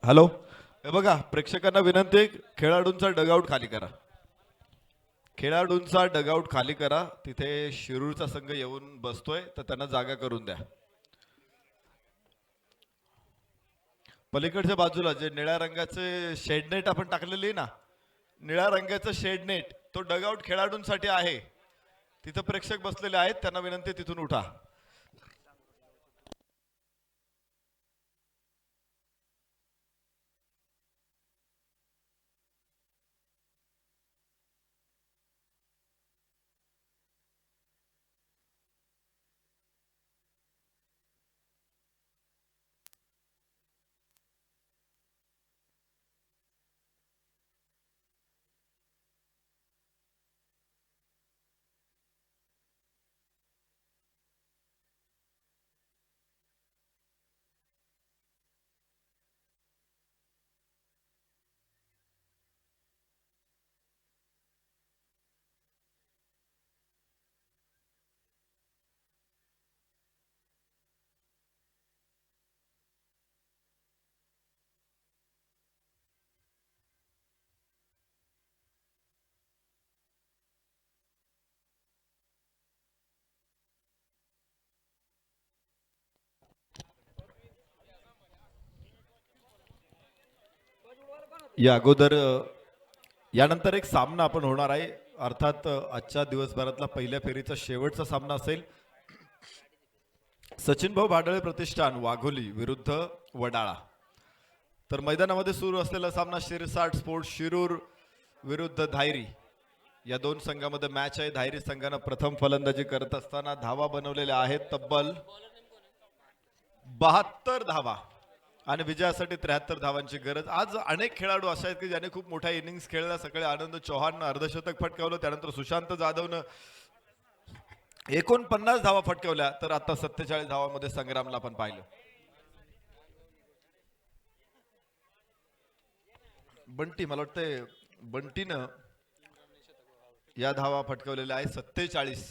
हॅलो, हे बघा प्रेक्षकांना विनंती आहे, खेळाडूंचा डगआउट खाली करा. खेळाडूंचा डगआउट खाली करा. तिथे शिरूरचा संघ येऊन बसतोय तर त्यांना जागा करून द्या. पलीकडच्या बाजूला जे निळ्या रंगाचे शेडनेट आपण टाकलेली ना, निळ्या रंगाचं शेडनेट तो डगआउट खेळाडूंसाठी आहे. तिथं प्रेक्षक बसलेले आहेत, त्यांना विनंती आहे तिथून उठा. या अगोदर यानंतर एक सामना आपण होणार आहे. अर्थात आजच्या दिवसभरातला पहिल्या फेरीचा शेवटचा सामना असेल. सचिन भाऊ भाडळे प्रतिष्ठान वाघोली विरुद्ध वडाळा. तर मैदानामध्ये सुरू असलेला सामना शिरसाट स्पोर्ट्स शिरूर विरुद्ध धायरी या दोन संघामध्ये मॅच आहे. धायरी संघानं प्रथम फलंदाजी करत असताना धावा बनवलेल्या आहेत तब्बल 72 धावा आणि विजयासाठी 73 धावांची गरज. आज अनेक खेळाडू असे आहेत की ज्यांनी खूप मोठ्या इनिंग्स खेळल्या. सकाळी आनंद चौहाननं अर्धशतक फटकावलं, त्यानंतर सुशांत जाधवनं 49 धावा फटकावल्या, तर आता 47 धावामध्ये संग्रामला आपण पाहिलं. बंटी, मला वाटतंय बंटीनं या धावा फटकावलेल्या आहे 47.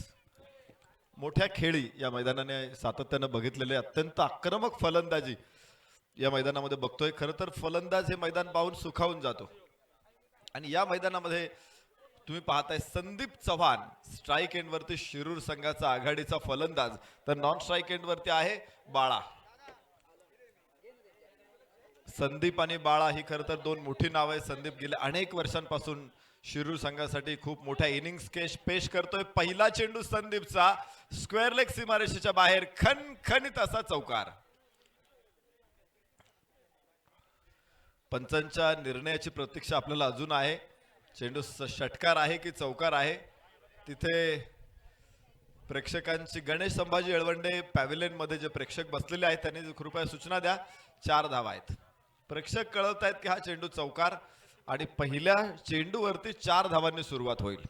मोठ्या खेळी या मैदानाने सातत्यानं बघितलेले. अत्यंत आक्रमक फलंदाजी या मैदानामध्ये बघतोय. खरं तर फलंदाज हे मैदान पाहून सुखावून जातो आणि या मैदानामध्ये तुम्ही पाहताय संदीप चव्हाण स्ट्राईक एंड वरती शिरूर संघाचा आघाडीचा फलंदाज, तर नॉन स्ट्राईक एंड वरती आहे बाळा. संदीप आणि बाळा ही खरं तर दोन मोठी नाव आहे. संदीप गेल्या अनेक वर्षांपासून शिरूर संघासाठी खूप मोठ्या इनिंग्स पेश करतोय. पहिला चेंडू संदीपचा स्क्वेअर लेग सीमारेषेच्या बाहेर, खणखणीत असा चौकार. पंचांच्या निर्णयाची प्रतीक्षा आपल्याला अजून आहे. चेंडू षटकार आहे की चौकार आहे, तिथे प्रेक्षकांची गणेश संभाजी येळवंडे पॅव्हिलियन मध्ये जे प्रेक्षक बसलेले आहेत त्यांनी कृपया सूचना द्या. 4 धावा आहेत. प्रेक्षक कळवत आहेत की हा चेंडू चौकार आणि पहिल्या चेंडूवरती 4 धावांनी सुरुवात होईल.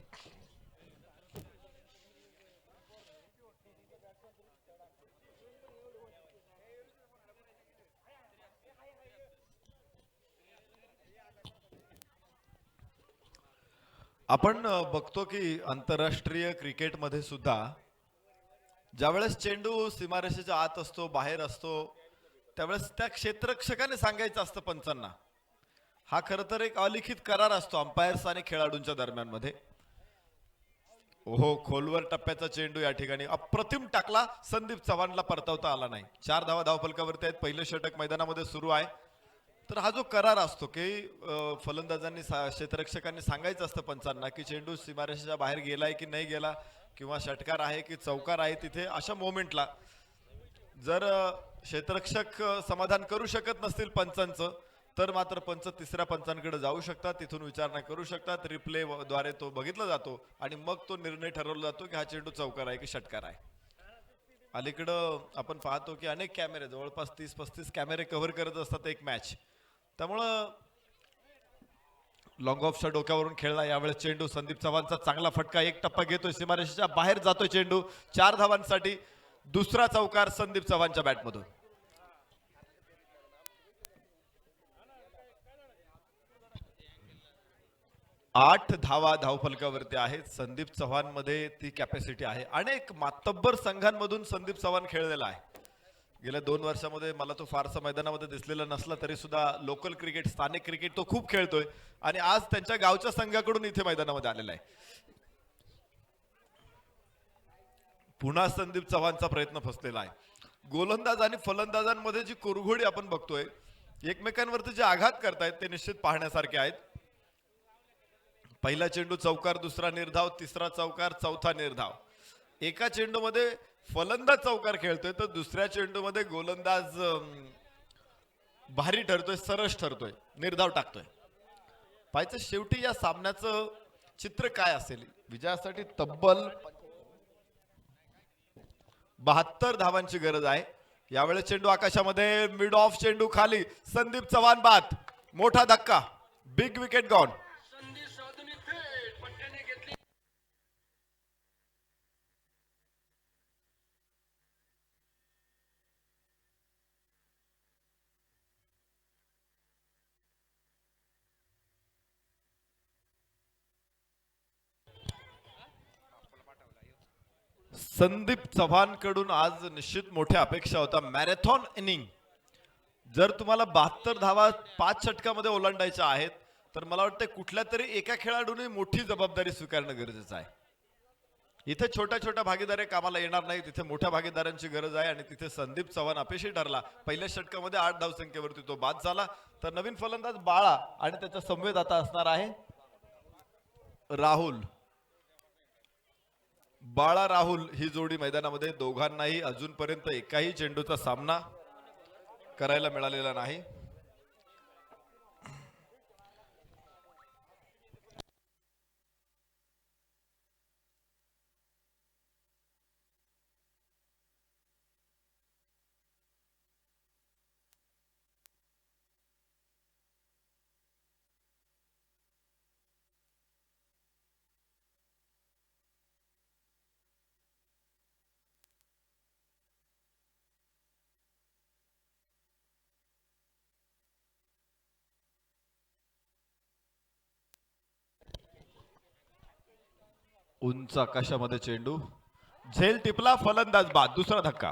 आपण बघतो की आंतरराष्ट्रीय क्रिकेटमध्ये सुद्धा ज्यावेळेस चेंडू सीमारेषेच्या आत असतो, बाहेर असतो, त्यावेळेस त्या क्षेत्ररक्षकाने सांगायचं असतं पंचांना. हा खरं तर एक अलिखित करार असतो अंपायर्स आणि खेळाडूंच्या दरम्यान मध्ये. ओहो, खोलवर टप्प्याचा चेंडू या ठिकाणी अप्रतिम टाकला, संदीप चव्हाणला परतवता आला नाही. 4 धावा धावफलकावरती आहेत. पहिलं षटक मैदानामध्ये सुरू आहे. तर हा जो करार असतो की फलंदाजांनी क्षेत्ररक्षकांनी सांगायचं असतं पंचांना की चेंडू सीमारेषेच्या बाहेर गेलाय की नाही गेला, किंवा षटकार आहे की चौकार आहे, तिथे अशा मोमेंटला जर क्षेत्ररक्षक समाधान करू शकत नसतील पंचांचं, तर मात्र पंच तिसऱ्या पंचांकडे जाऊ शकतात, तिथून विचारणा करू शकतात. रिप्ले द्वारे तो बघितला जातो आणि मग तो निर्णय ठरवला जातो की हा चेंडू चौकार आहे की षटकार आहे. अलीकडं आपण पाहतो की अनेक कॅमेरे, जवळपास 30-35 कॅमेरे कव्हर करत असतात एक मॅच. त्यामुळं लॉंग ऑफच्या डोक्यावरून खेळला. यावेळेस चेंडू संदीप चव्हाणचा चांगला फटका, एक टप्पा घेतोय, सीमारेषेच्या बाहेर जातोय चेंडू. 4 धावांसाठी दुसरा चौकार संदीप चव्हाणच्या बॅटमधून. 8 धावा धावफलकावरती आहेत. संदीप चव्हाण मध्ये ती कॅपॅसिटी आहे. अनेक मातब्बर संघांमधून संदीप चव्हाण खेळलेला आहे. गेल्या 2 वर्षामध्ये मला तो फारसा मैदानामध्ये दिसलेला नसला तरी सुद्धा लोकल क्रिकेट, स्थानिक क्रिकेट तो खूप खेळतोय आणि आज त्यांच्या गावच्या संघाकडून इथे मैदानामध्ये आलेला आहे. पुन्हा संदीप चव्हाणचा प्रयत्न फसलेला आहे. गोलंदाज आणि फलंदाजांमध्ये जी कुरघोडी आपण बघतोय, एकमेकांवरती जे आघात करतायत ते निश्चित पाहण्यासारखे आहेत. पहिला चेंडू चौकार, दुसरा निर्धाव, तिसरा चौकार, चौथा निर्धाव. एका चेंडूमध्ये फलंदाज चौकार खेळतोय तर दुसऱ्या चेंडूमध्ये गोलंदाज भारी ठरतोय, सरस ठरतोय, निर्धाव टाकतोय. पाहायचं शेवटी या सामन्याचं चित्र काय असेल. विजयासाठी तब्बल 72 धावांची गरज आहे. यावेळेस चेंडू आकाशामध्ये, मिड ऑफ चेंडू खाली, संदीप चव्हाण बाद, मोठा धक्का, big wicket gone. Sandeep Chavan कडून आज निश्चित मोठ्या अपेक्षा होता. Marathon inning. जर तुम्हाला 72 धावा 5 षटकामध्ये ओलांडायच्या आहेत तर मला वाटतं कुठल्या तरी एका खेळाडूने मोठी जबाबदारी स्वीकारणं गरजेचं आहे. इथे छोट्या छोट्या भागीदारी कामाला येणार नाही, तिथे मोठ्या भागीदारांची गरज आहे आणि तिथे संदीप चव्हाण अपयशी ठरला. पहिल्या षटकामध्ये 8 धावसंख्येवरती तो बाद झाला. तर नवीन फलंदाज बाळा आणि त्याच्या समवेत आता असणार आहे राहुल. बाळा राहुल ही जोडी मैदानामध्ये, दोघांनाही अजूनपर्यंत एकाही चेंडूचा सामना करायला मिळालेला नाही. उंच आकाशामध्ये चेंडू, झेल टिपला, फलंदाज बाद, दुसरा धक्का.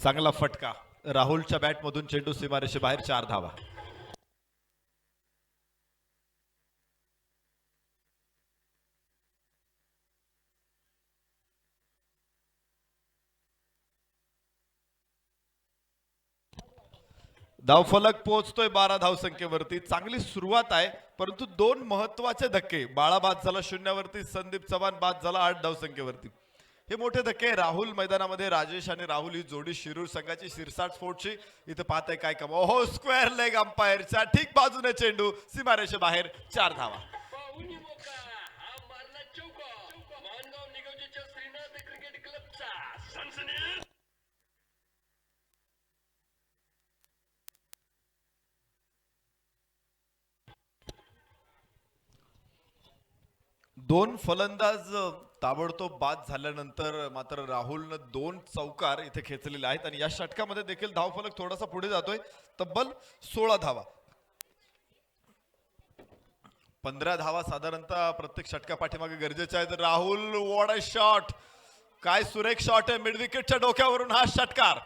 चांगला फटका राहुलच्या बॅट मधून चेंडू सीमारेषे बाहेर 4 धावा. धावफलक पोहोचतोय 12 धावसंख्येवरती. चांगली सुरुवात आहे परंतु दोन महत्वाचे धक्के. बाळा बाद झाला 0 वरती, संदीप चव्हाण बाद झाला 8 धावसंख्येवरती. हे मोठे धक्के. राहुल मैदानामध्ये, राजेश आणि राहुल ही जोडी शिरूर संघाची शिरसाट स्पोर्टची. इथे पाहताय काय काम. ओहो, स्क्वेअर लेग अंपायरच्या ठीक बाजूने चेंडू सीमारेषे बाहेर 4 धावा. दोन फलंदाज ताबडतोब बाद झाल्यानंतर मात्र राहुलनं 2 चौकार इथे खेचलेले आहेत आणि या षटकामध्ये देखील धावफलक थोडासा पुढे जातोय. तब्बल 16 धावा. 15 धावा साधारणतः प्रत्येक षटका पाठीमागे गरजेच्या आहेत. Rahul, what a shot. काय सुरेख शॉट आहे. मिड विकेटच्या डोक्यावरून हा षटकार.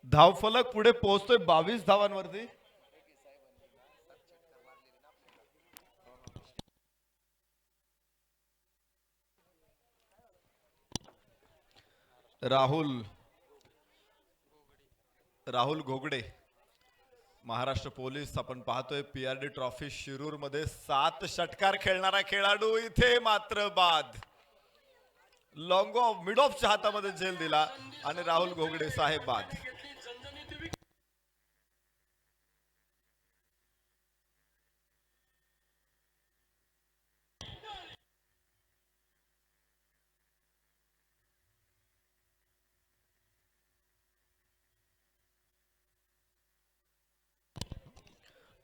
धावफलक पुढे पोहोचतोय 22 धावांवरती. राहुल घोगडे, महाराष्ट्र पोलीस. आपण पाहतोय PRD ट्रॉफी शिरूर मध्ये 7 षटकार खेळणारा खेळाडू इथे मात्र बाद. लॉंग ऑफ, मिड ऑफच्या हातामध्ये झेल दिला आणि राहुल घोगडे साहेब बाद.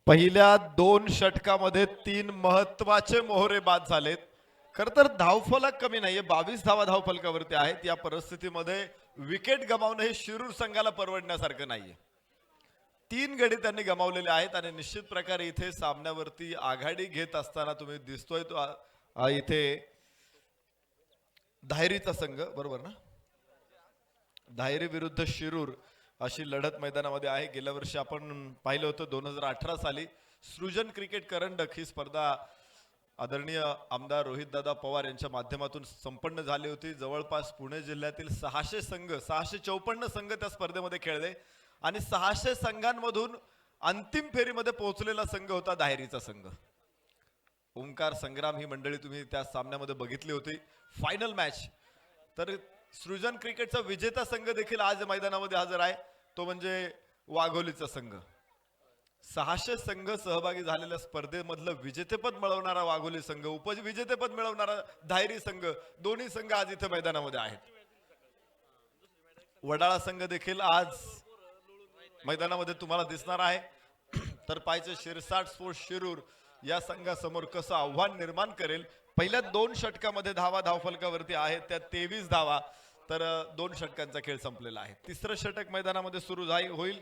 पहिल्या 2 षटकामध्ये 3 महत्वाचे मोहरे बाद झालेत. खर तर धावफलक कमी नाहीये. 22 धावा धावफलकावरती आहेत. या परिस्थितीमध्ये विकेट गमावणं हे शिरूर संघाला परवडण्यासारखं नाहीये. 3 गडी त्यांनी गमावलेले आहेत आणि निश्चित प्रकारे इथे सामन्यावरती आघाडी घेत असताना तुम्ही दिसतोय तो इथे धायरीचा संघ, बरोबर ना, धायरी विरुद्ध शिरूर अशी लढत मैदानामध्ये आहे. गेल्या वर्षी आपण पाहिलं होतं 2018 साली सृजन क्रिकेट करंडक ही स्पर्धा आदरणीय आमदार रोहितदादा पवार यांच्या माध्यमातून संपन्न झाली होती. जवळपास पुणे जिल्ह्यातील 600 संघ, 654 संघ त्या स्पर्धेमध्ये खेळले आणि 600 संघांमधून अंतिम फेरीमध्ये पोहोचलेला संघ होता धायरीचा संघ. ओंकार संग्राम ही मंडळी तुम्ही त्या सामन्यामध्ये बघितली होती. Final match. तर सृजन क्रिकेटचा विजेता संघ देखील आज मैदानामध्ये हजर आहे. तो म्हणजे वाघोलीचा संघ. 600 संघ सहभागी झालेल्या स्पर्धेमधलं विजेतेपद मिळवणारा वाघोली संघ, उपविजेतेपद मिळवणारा धायरी संघ, दोन्ही संघ आज इथे मैदानामध्ये आहेत. वडाळा संघ देखील आज मैदानामध्ये तुम्हाला दिसणार आहे. तर पाहिजे शिरसाट स्पोर्ट्स शिरूर या संघासमोर कसं आव्हान निर्माण करेल. पहिल्या 2 षटकामध्ये धावा धावफलकावरती आहेत, त्या 23 धावा. तर 2 षटकांचा खेळ संपलेला आहे. तिसरं षटक मैदानामध्ये सुरू होईल.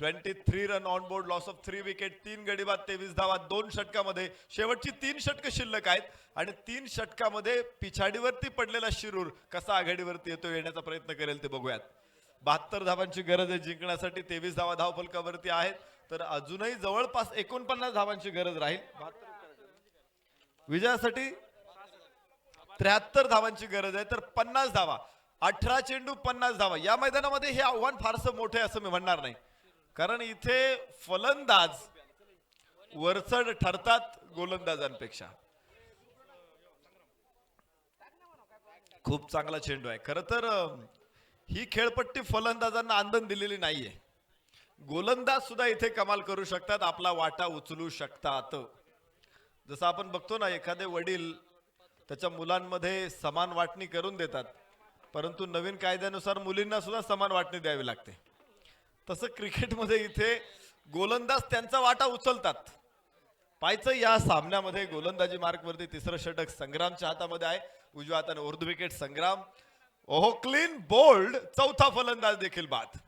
23 run on board, loss of 3 wicket, 3 गडी बाद, 23 धावा 2 षटकामध्ये. शेवटची 3 षटक शिल्लक आहेत आणि 3 षटकामध्ये पिछाडीवरती पडलेला शिरूर कसा आघाडीवरती येतो येण्याचा प्रयत्न करेल ते बघूयात. 72 धावांची गरज आहे जिंकण्यासाठी. 23 धावा धावफलकावरती आहेत. तर अजूनही जवळपास 49 धावांची गरज राहील. विजयासाठी 73 धावांची गरज आहे. तर 50 धावा, 18 चेंडू 50 धावा. या मैदानामध्ये हे आव्हान फारसं मोठे असं मी म्हणणार नाही, कारण इथे फलंदाज वरचढ ठरतात गोलंदाजांपेक्षा. खूप चांगला चेंडू आहे. खर तर ही खेळपट्टी फलंदाजांना आनंद दिलेली नाहीये. गोलंदाज सुद्धा इथे कमाल करू शकतात, आपला वाटा उचलू शकतात. जसं आपण बघतो ना, एखादे वडील त्याच्या मुलांमध्ये समान वाटणी करून देतात, परंतु नवीन कायद्यानुसार मुलींना सुद्धा समान वाटणी द्यावी लागते. तसं क्रिकेटमध्ये इथे गोलंदाज त्यांचा वाटा उचलतात पाहायचं या सामन्यामध्ये गोलंदाजी मार्क वरती तिसरं षटक संग्रामच्या हातामध्ये आहे. उजव्या हाताने उर्दू विकेट संग्राम. ओहो क्लीन बोल्ड. चौथा फलंदाज देखील बाद.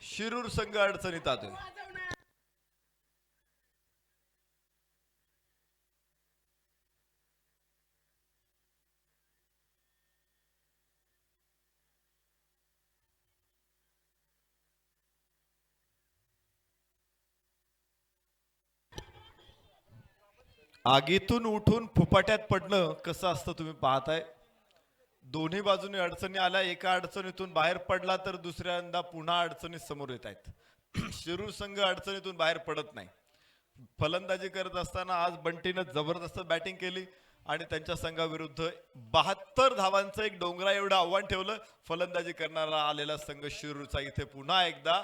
शिरूर संघ अडचणीत आहे. आगीतून उठून फुपाट्यात पडणं कसं असतं तुम्ही पाहताय. दोन्ही बाजूने अडचणी आल्या. एका अडचणीतून बाहेर पडला तर दुसऱ्यांदा पुन्हा अडचणी समोर येत आहेत. शिरूर संघ अडचणीतून बाहेर पडत नाही. फलंदाजी करत असताना आज बंटीनं जबरदस्त बॅटिंग केली आणि त्यांच्या संघाविरुद्ध 72 धावांचं एक डोंगरा एवढं आव्हान ठेवलं. फलंदाजी करणारा आलेला संघ शिरूरचा इथे पुन्हा एकदा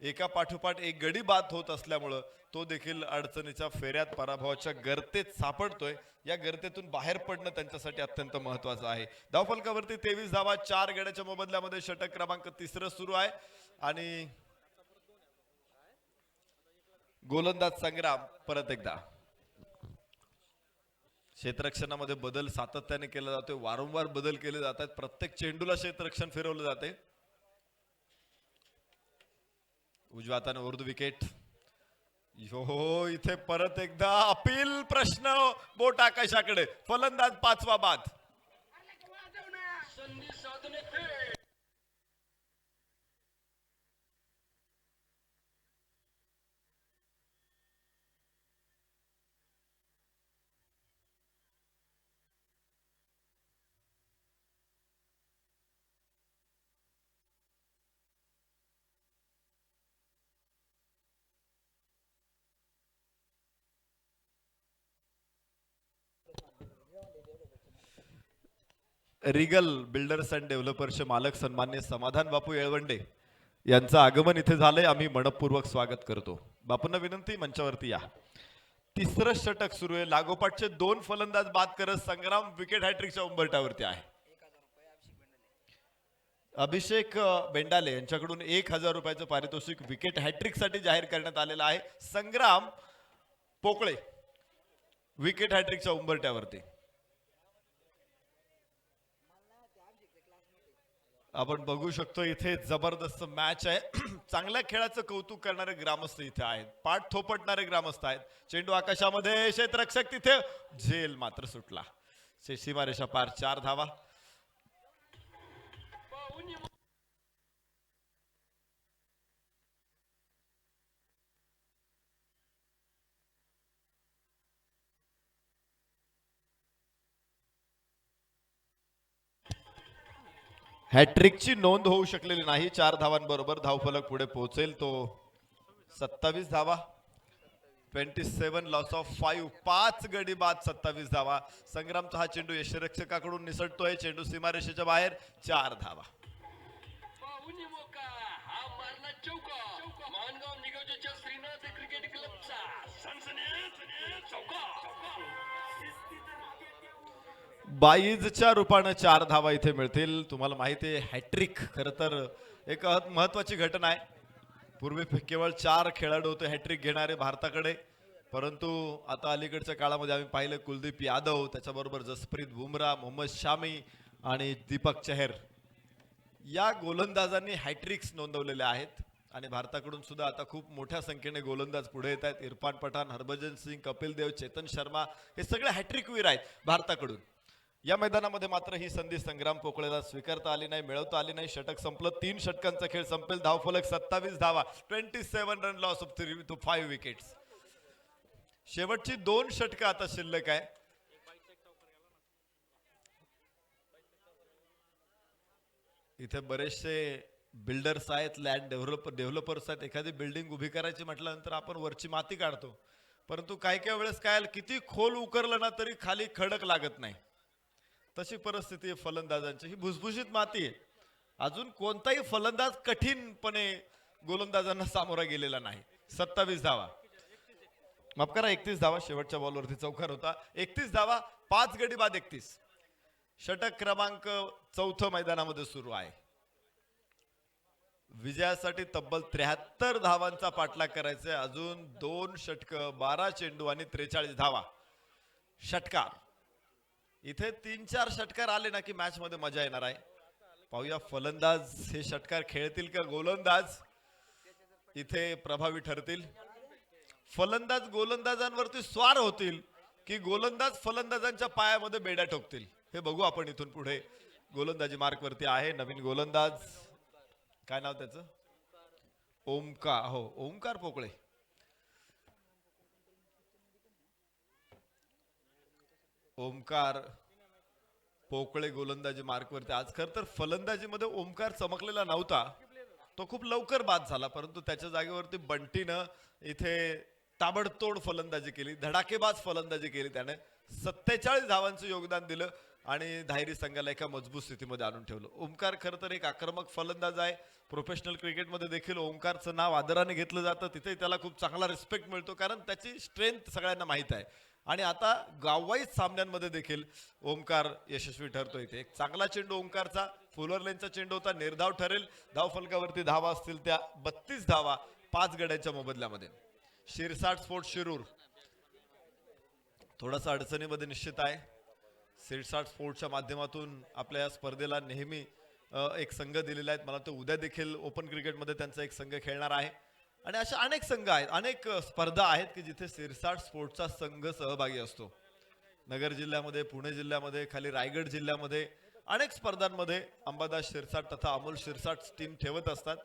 एका पाठोपाठ एक गडी बाद होत असल्यामुळं तो देखील अडचणीच्या फेऱ्यात पराभवाच्या गर्तेत सापडतोय. या गर्तेतून बाहेर पडणं त्यांच्यासाठी अत्यंत महत्वाचं आहे. धावफलकावरती 23 धावा 4 गड्याच्या मोबदल्यामध्ये षटक क्रमांक 3 सुरू आहे आणि गोलंदाज संग्राम परत एकदा. क्षेत्ररक्षणामध्ये बदल सातत्याने केला जातोय. वारंवार बदल केले जातात. प्रत्येक चेंडूला क्षेत्ररक्षण फिरवलं जाते. उजव्या हाताने उर्दू विकेट. हो इथे परत एकदा अपील प्रश्न बोट आकाशाकडे. फलंदाज 5वा बाद. रिगल बिल्डर्स अँड डेव्हलपर्सचे मालक सन्मान्य समाधान बापू येळवंडे यांचं आगमन इथे झालंय. आम्ही मनपूर्वक स्वागत करतो. बापूंना विनंती मंचावरती या. तिसरं षटक सुरू आहे. लागोपाठचे 2 फलंदाज बाद करत संग्राम विकेट हॅट्रिकच्या उंबरठ्यावरती आहे. अभिषेक बेंडाले यांच्याकडून 1000 रुपयाचं पारितोषिक विकेट हॅट्रिक साठी जाहीर करण्यात आलेलं आहे. संग्राम पोकळे विकेट हॅट्रिकच्या उंबरठ्यावरती. आपण बघू शकतो इथे जबरदस्त मॅच आहे. चांगल्या खेळाचं कौतुक करणारे ग्रामस्थ इथे आहेत. पाठ थोपटणारे ग्रामस्थ आहेत. चेंडू आकाशामध्ये. क्षेत्ररक्षक तिथे. झेल मात्र सुटला. सीमारेषा पार. 4 धावा. हॅट्रिकची नोंद होऊ शकलेली नाही. 4 धावांबरोबर धावफलक पुढे पोहोचेल तो 27 धावा. 27 लॉस ऑफ 5. 5 गडी बाद 27 धावा. संग्रामचा हा चेंडू यष्टिरक्षकाकडून निसटतोय. चेंडू सीमारेषेच्या बाहेर. 4 धावा. बाईजच्या रूपानं 4 धावा इथे मिळतील. तुम्हाला माहिती आहे हॅट्रिक खरं तर एक महत्वाची घटना आहे. पूर्वी केवळ 4 खेळाडू होते हॅट्रिक घेणारे भारताकडे. परंतु आता अलीकडच्या काळामध्ये आम्ही पाहिलं कुलदीप यादव, त्याच्याबरोबर जसप्रीत बुमराह, मोहम्मद शामी आणि दीपक चहर या गोलंदाजांनी हॅट्रिक्स नोंदवलेले आहेत. आणि भारताकडून सुद्धा आता खूप मोठ्या संख्येने गोलंदाज पुढे येत आहेत. इरफान पठाण, हरभजन सिंग, कपिल देव, चेतन शर्मा हे सगळे हॅट्रिकवीर आहेत भारताकडून. या मैदानामध्ये मात्र ही संधी संग्राम पोकळेला स्वीकारता आली नाही, मिळवता आली नाही. षटक संपलं. 3 षटकांचा खेळ संपेल. धावफलक 27 धावा. 27 run loss of 3 to 5 wickets. शेवटची 2 षटकं आता शिल्लक आहे. इथे बरेचसे बिल्डर्स आहेत, लँड डेव्हलपर्स आहेत. एखादी बिल्डिंग उभी करायची म्हटल्यानंतर आपण वरची माती काढतो. परंतु काही वेळेस काय किती खोल उकरलं ना तरी खाली खडक लागत नाही. तशी परिस्थिती आहे फलंदाजांची. ही भुसभुशीत माती आहे. अजून कोणताही फलंदाज कठीणपणे गोलंदाजांना सामोरा गेलेला नाही. 27 धावा. माफ करा 31 धावा. शेवटच्या बॉलवरती चौकार होता. 31 धावा. 5 गडी बाद 31. षटक क्रमांक 4 मैदानामध्ये सुरू आहे. विजयासाठी तब्बल 73 धावांचा पाठलाग करायचा आहे. अजून 2 षटकं, 12 चेंडू आणि 43 धावा. षटकार इथे 3-4 षटकार आले ना की मॅच मध्ये मजा येणार आहे. पाहूया फलंदाज हे षटकार खेळतील का गोलंदाज इथे प्रभावी ठरतील. फलंदाज गोलंदाजांवरती स्वार होतील की गोलंदाज फलंदाजांच्या पायामध्ये बेड्या ठोकतील हे बघू आपण इथून पुढे. गोलंदाजी मार्क वरती आहे नवीन गोलंदाज. काय नाव त्याचं? ओमकार. हो, ओमकार पोकळे. ओमकार पोकळे गोलंदाजी मार्क वरती. आज खर तर फलंदाजीमध्ये ओमकार चमकलेला नव्हता, तो खूप लवकर बाद झाला, परंतु त्याच्या जागेवरती बंटीनं इथे ताबडतोड फलंदाजी केली, धडाकेबाज फलंदाजी केली. त्याने 47 धावांचं योगदान दिलं आणि धायरी संघाला एका मजबूत स्थितीमध्ये आणून ठेवलं. ओमकार खरं तर एक आक्रमक फलंदाज आहे. प्रोफेशनल क्रिकेटमध्ये देखील ओमकारचं नाव आदराने घेतलं जातं. तिथे त्याला खूप चांगला रिस्पेक्ट मिळतो कारण त्याची स्ट्रेंथ सगळ्यांना माहीत आहे. आणि आता गाववाईज सामन्यांमध्ये देखील ओमकार यशस्वी ठरतो. इथे एक चांगला चेंडू ओमकारचा, फुलर लेनचा चेंडू होता, निर्धाव ठरेल. धाव फलकावरती धावा असतील त्या 32 धावा 5 गड्यांच्या मोबदल्यामध्ये. शिरसाट स्पोर्ट्स शिरूर थोडासा अडचणीमध्ये निश्चित आहे. शिरसाट स्पोर्ट्सच्या माध्यमातून आपल्या या स्पर्धेला नेहमी एक संघ दिलेला आहे. मला वाटतं उद्या देखील ओपन क्रिकेटमध्ये त्यांचा एक संघ खेळणार आहे. आणि अशा अनेक संघ आहेत, अनेक स्पर्धा आहेत की जिथे शिरसाट स्पोर्ट्सचा संघ सहभागी असतो. नगर जिल्ह्यामध्ये, पुणे जिल्ह्यामध्ये, खाली रायगड जिल्ह्यामध्ये अनेक स्पर्धांमध्ये अंबादास शिरसाट तथा अमोल शिरसाट टीम ठेवत असतात.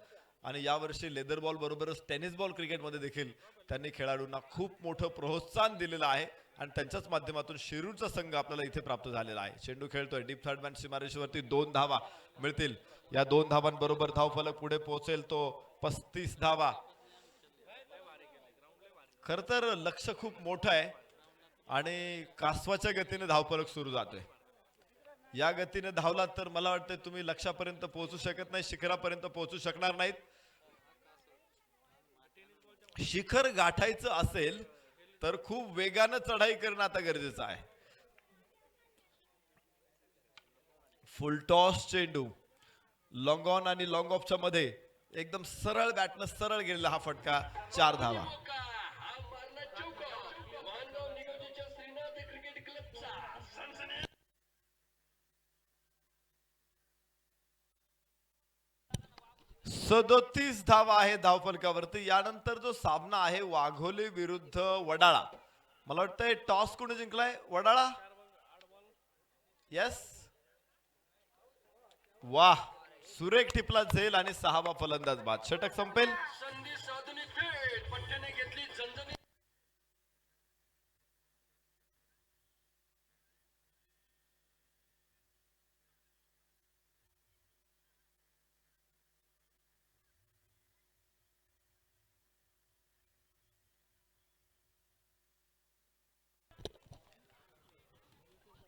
आणि यावर्षी लेदर बॉल बरोबरच टेनिस बॉल क्रिकेटमध्ये देखील त्यांनी खेळाडूंना खूप मोठं प्रोत्साहन दिलेलं आहे आणि त्यांच्याच माध्यमातून शिरूरचा संघ आपल्याला इथे प्राप्त झालेला आहे. चेंडू खेळतोय डीप थर्ड मॅन सीमारेषेवरती 2 धावा मिळतील. या 2 धावांबरोबर धावफलक पुढे पोहोचेल तो 35 धावा. खर तर लक्ष खूप मोठं आहे आणि कासवाच्या गतीने धावफलक सुरू जातोय. या गतीने धावलात तर मला वाटतं तुम्ही लक्ष्यापर्यंत पोहोचू शकत नाही, शिखरापर्यंत पोहोचू शकणार नाहीत. शिखर गाठायचं असेल तर खूप वेगानं चढाई करणं आता गरजेचं आहे. फुल टॉस चेंडू लॉंग ऑन आणि लॉंग ऑफच्या मध्ये एकदम सरळ बॅटनं सरळ गेलेला हा फटका. 4 धावा. सदोतीस धावा आहे धावफलकावरती. यानंतर जो सामना आहे वाघोली विरुद्ध वडाळा, मला वाटतंय टॉस कोणी जिंकलाय? वडाळा. यस, वाह, सुरेख टिपला झेल आणि 6वा फलंदाज बाद. षटक संपेल.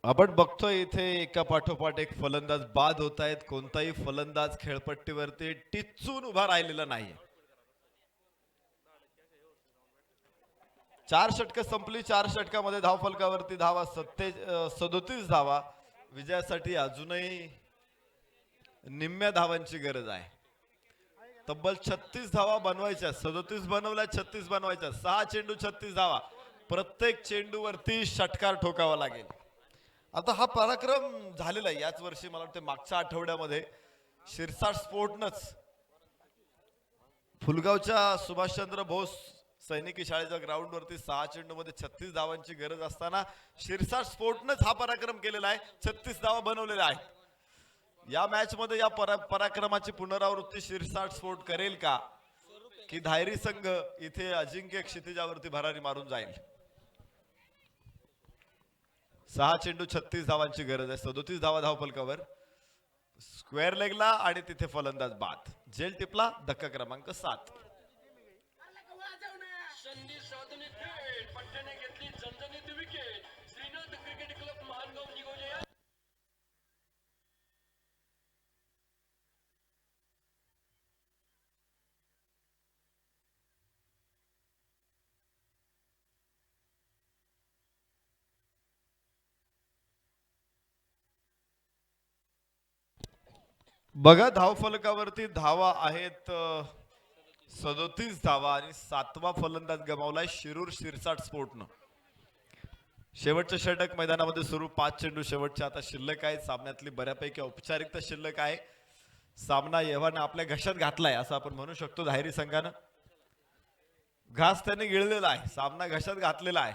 आपण बघतोय इथे एका पाठोपाठ एक फलंदाज बाद होत आहेत. कोणताही फलंदाज खेळपट्टीवरती टिचून उभा राहिलेला नाही. 4 षटकं संपली. 4 षटकामध्ये धावफलकावरती धावा 37 धावा. विजयासाठी अजूनही निम्म्या धावांची गरज आहे. तब्बल 36 धावा बनवायच्या. 37 बनवल्या, 36 बनवायच्या. 6 चेंडू 36 धावा. प्रत्येक चेंडूवरती षटकार ठोकावा लागेल. आता हा पराक्रम झालेला आहे याच वर्षी. मला वाटतं मागच्या आठवड्यामध्ये शिरसाट स्पोर्टनच फुलगावच्या सुभाषचंद्र बोस सैनिकी शाळेच्या ग्राउंडवरती 6 चेंडूमध्ये 36 धावांची गरज असताना शिरसाट स्पोर्टनच हा पराक्रम केलेला आहे. 36 धावा बनवलेल्या आहेत. या मॅच मध्ये या पराक्रमाची पुनरावृत्ती शिरसाट स्पोर्ट करेल का की धायरी संघ इथे अजिंक्य क्षितिजावरती भरारी मारून जाईल? 6 चेंडू 36 धावांची गरज आहे. 37 धावा धावफलकावर. स्क्वेअर लेगला आणि तिथे फलंदाज बाद. झेल टिपला. धक्का क्रमांक 7. बघा धावफलकावरती धावा आहेत 37 धावा आणि 7वा फलंदाज गमावलाय शिरूर शिरसाट स्पोर्टनं. शेवटचे षटक मैदानामध्ये सुरू. 5 चेंडू शेवटचे आता शिल्लक आहेत. सामन्यातली बऱ्यापैकी औपचारिकता शिल्लक आहे. सामना येवाने आपल्या घशात घातलाय असं आपण म्हणू शकतो. धायरी संघानं घास त्याने गिळलेला आहे, सामना घशात घातलेला आहे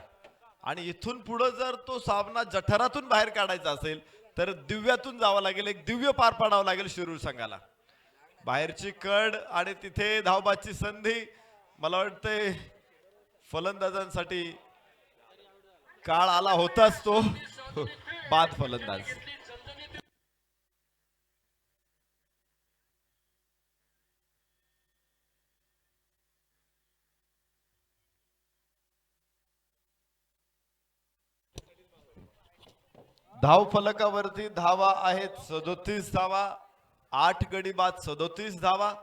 आणि इथून पुढे जर तो सामना जठरातून बाहेर काढायचा असेल तर दिव्यातून जावं लागेल. एक दिव्य पार पाडावं लागेल शिरूर संघाला. बाहेरची कड आणि तिथे धावबाची संधी. मला वाटतंय फलंदाजांसाठी काळ आला होताच तो. बाद फलंदाज. धाव फलकावरती धावा आहेत 37 धावा. 8 गडी बाद 37 धावा.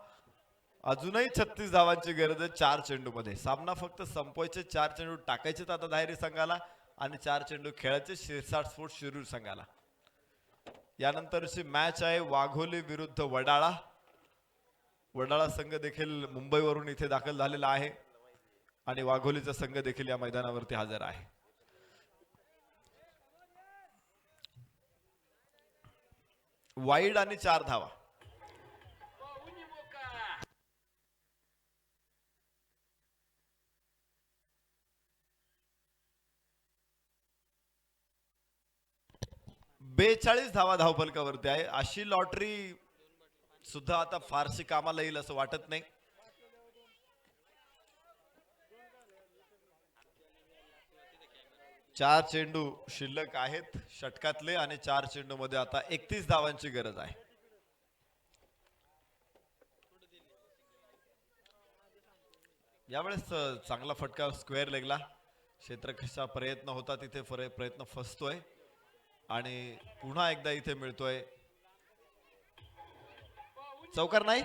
अजूनही 36 धावांची गरज आहे 4 चेंडू मध्ये. सामना फक्त संपवायचे, 4 चेंडू टाकायचे आता धायरी संघाला आणि 4 चेंडू खेळायचे शिरसाट स्पोर्ट शिरूर संघाला. यानंतरची मॅच आहे वाघोली विरुद्ध वडाळा. वडाळा संघ देखील मुंबईवरून इथे दाखल झालेला आहे आणि वाघोलीचा संघ देखील या मैदानावरती हजर आहे. वाईड आणि 4 धावा. बेचाळीस धावा धावफलकावरती आहे. अशी लॉटरी सुद्धा आता फारशी कामाला येईल असं वाटत नाही. चार चेंडू शिल्लक आहेत षटकातले आणि 4 चेंडू मध्ये आता 31 धावांची गरज आहे. यावेळेस चांगला फटका स्क्वेअर लेगला. क्षेत्ररक्षणाचा प्रयत्न होता तिथे प्रयत्न फसतोय आणि पुन्हा एकदा इथे मिळतोय. चौकार नाही.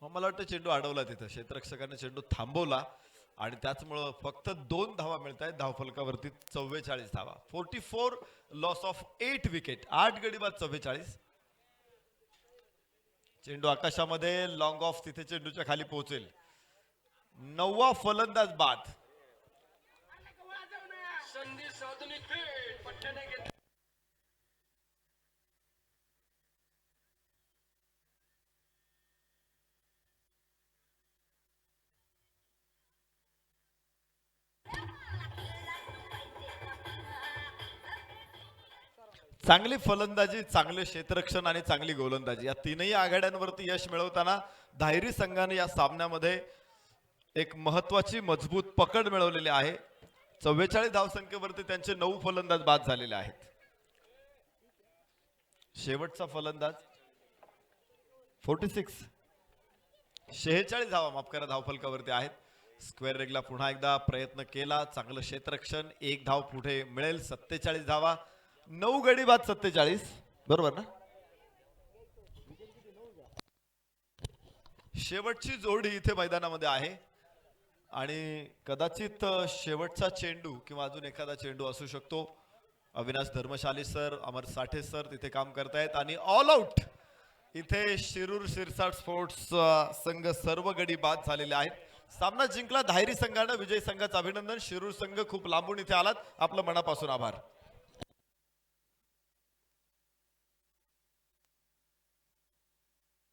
मला वाटतं चेंडू अडवला तिथे. क्षेत्ररक्षकाने चेंडू थांबवला आणि त्याचमुळे फक्त 2 धावा मिळत आहेत धावफलकावरती. 44 धावा. 44 लॉस ऑफ 8 विकेट. 8 गडी बाद 44. चेंडू आकाशामध्ये लॉंग ऑफ तिथे चेंडूच्या खाली पोहोचेल. 9वा फलंदाज बाद. चांगली फलंदाजी, चांगले क्षेत्ररक्षण आणि चांगली गोलंदाजी या तीनही आघाड्यांवरती यश मिळवताना धायरी संघाने या सामन्यामध्ये एक महत्वाची मजबूत पकड मिळवलेली आहे. 44 धावसंख्येवरती त्यांचे 9 फलंदाज बाद झालेले आहेत. शेवटचा फलंदाज 46 46 धावा माफ करा धावफलकावरती आहेत. स्क्वेअर रेगला पुन्हा एकदा प्रयत्न केला. चांगलं क्षेत्ररक्षण. 1 धाव पुढे मिळेल. 47 धावा. 9 गडी बाद 47 बरोबर ना. शेवटची जोडी इथे मैदानामध्ये आहे आणि कदाचित शेवटचा चेंडू किंवा अजून एखादा चेंडू असू शकतो. अविनाश धर्मशाली सर, अमर साठे सर तिथे काम करतायत आणि ऑल आउट इथे शिरूर शिरसाट स्पोर्ट्स संघ सर्व गडी बाद झालेले आहेत. सामना जिंकला धायरी संघानं. विजय संघाचं अभिनंदन. शिरूर संघ खूप लांबून इथे आलात. आपलं मनापासून आभार.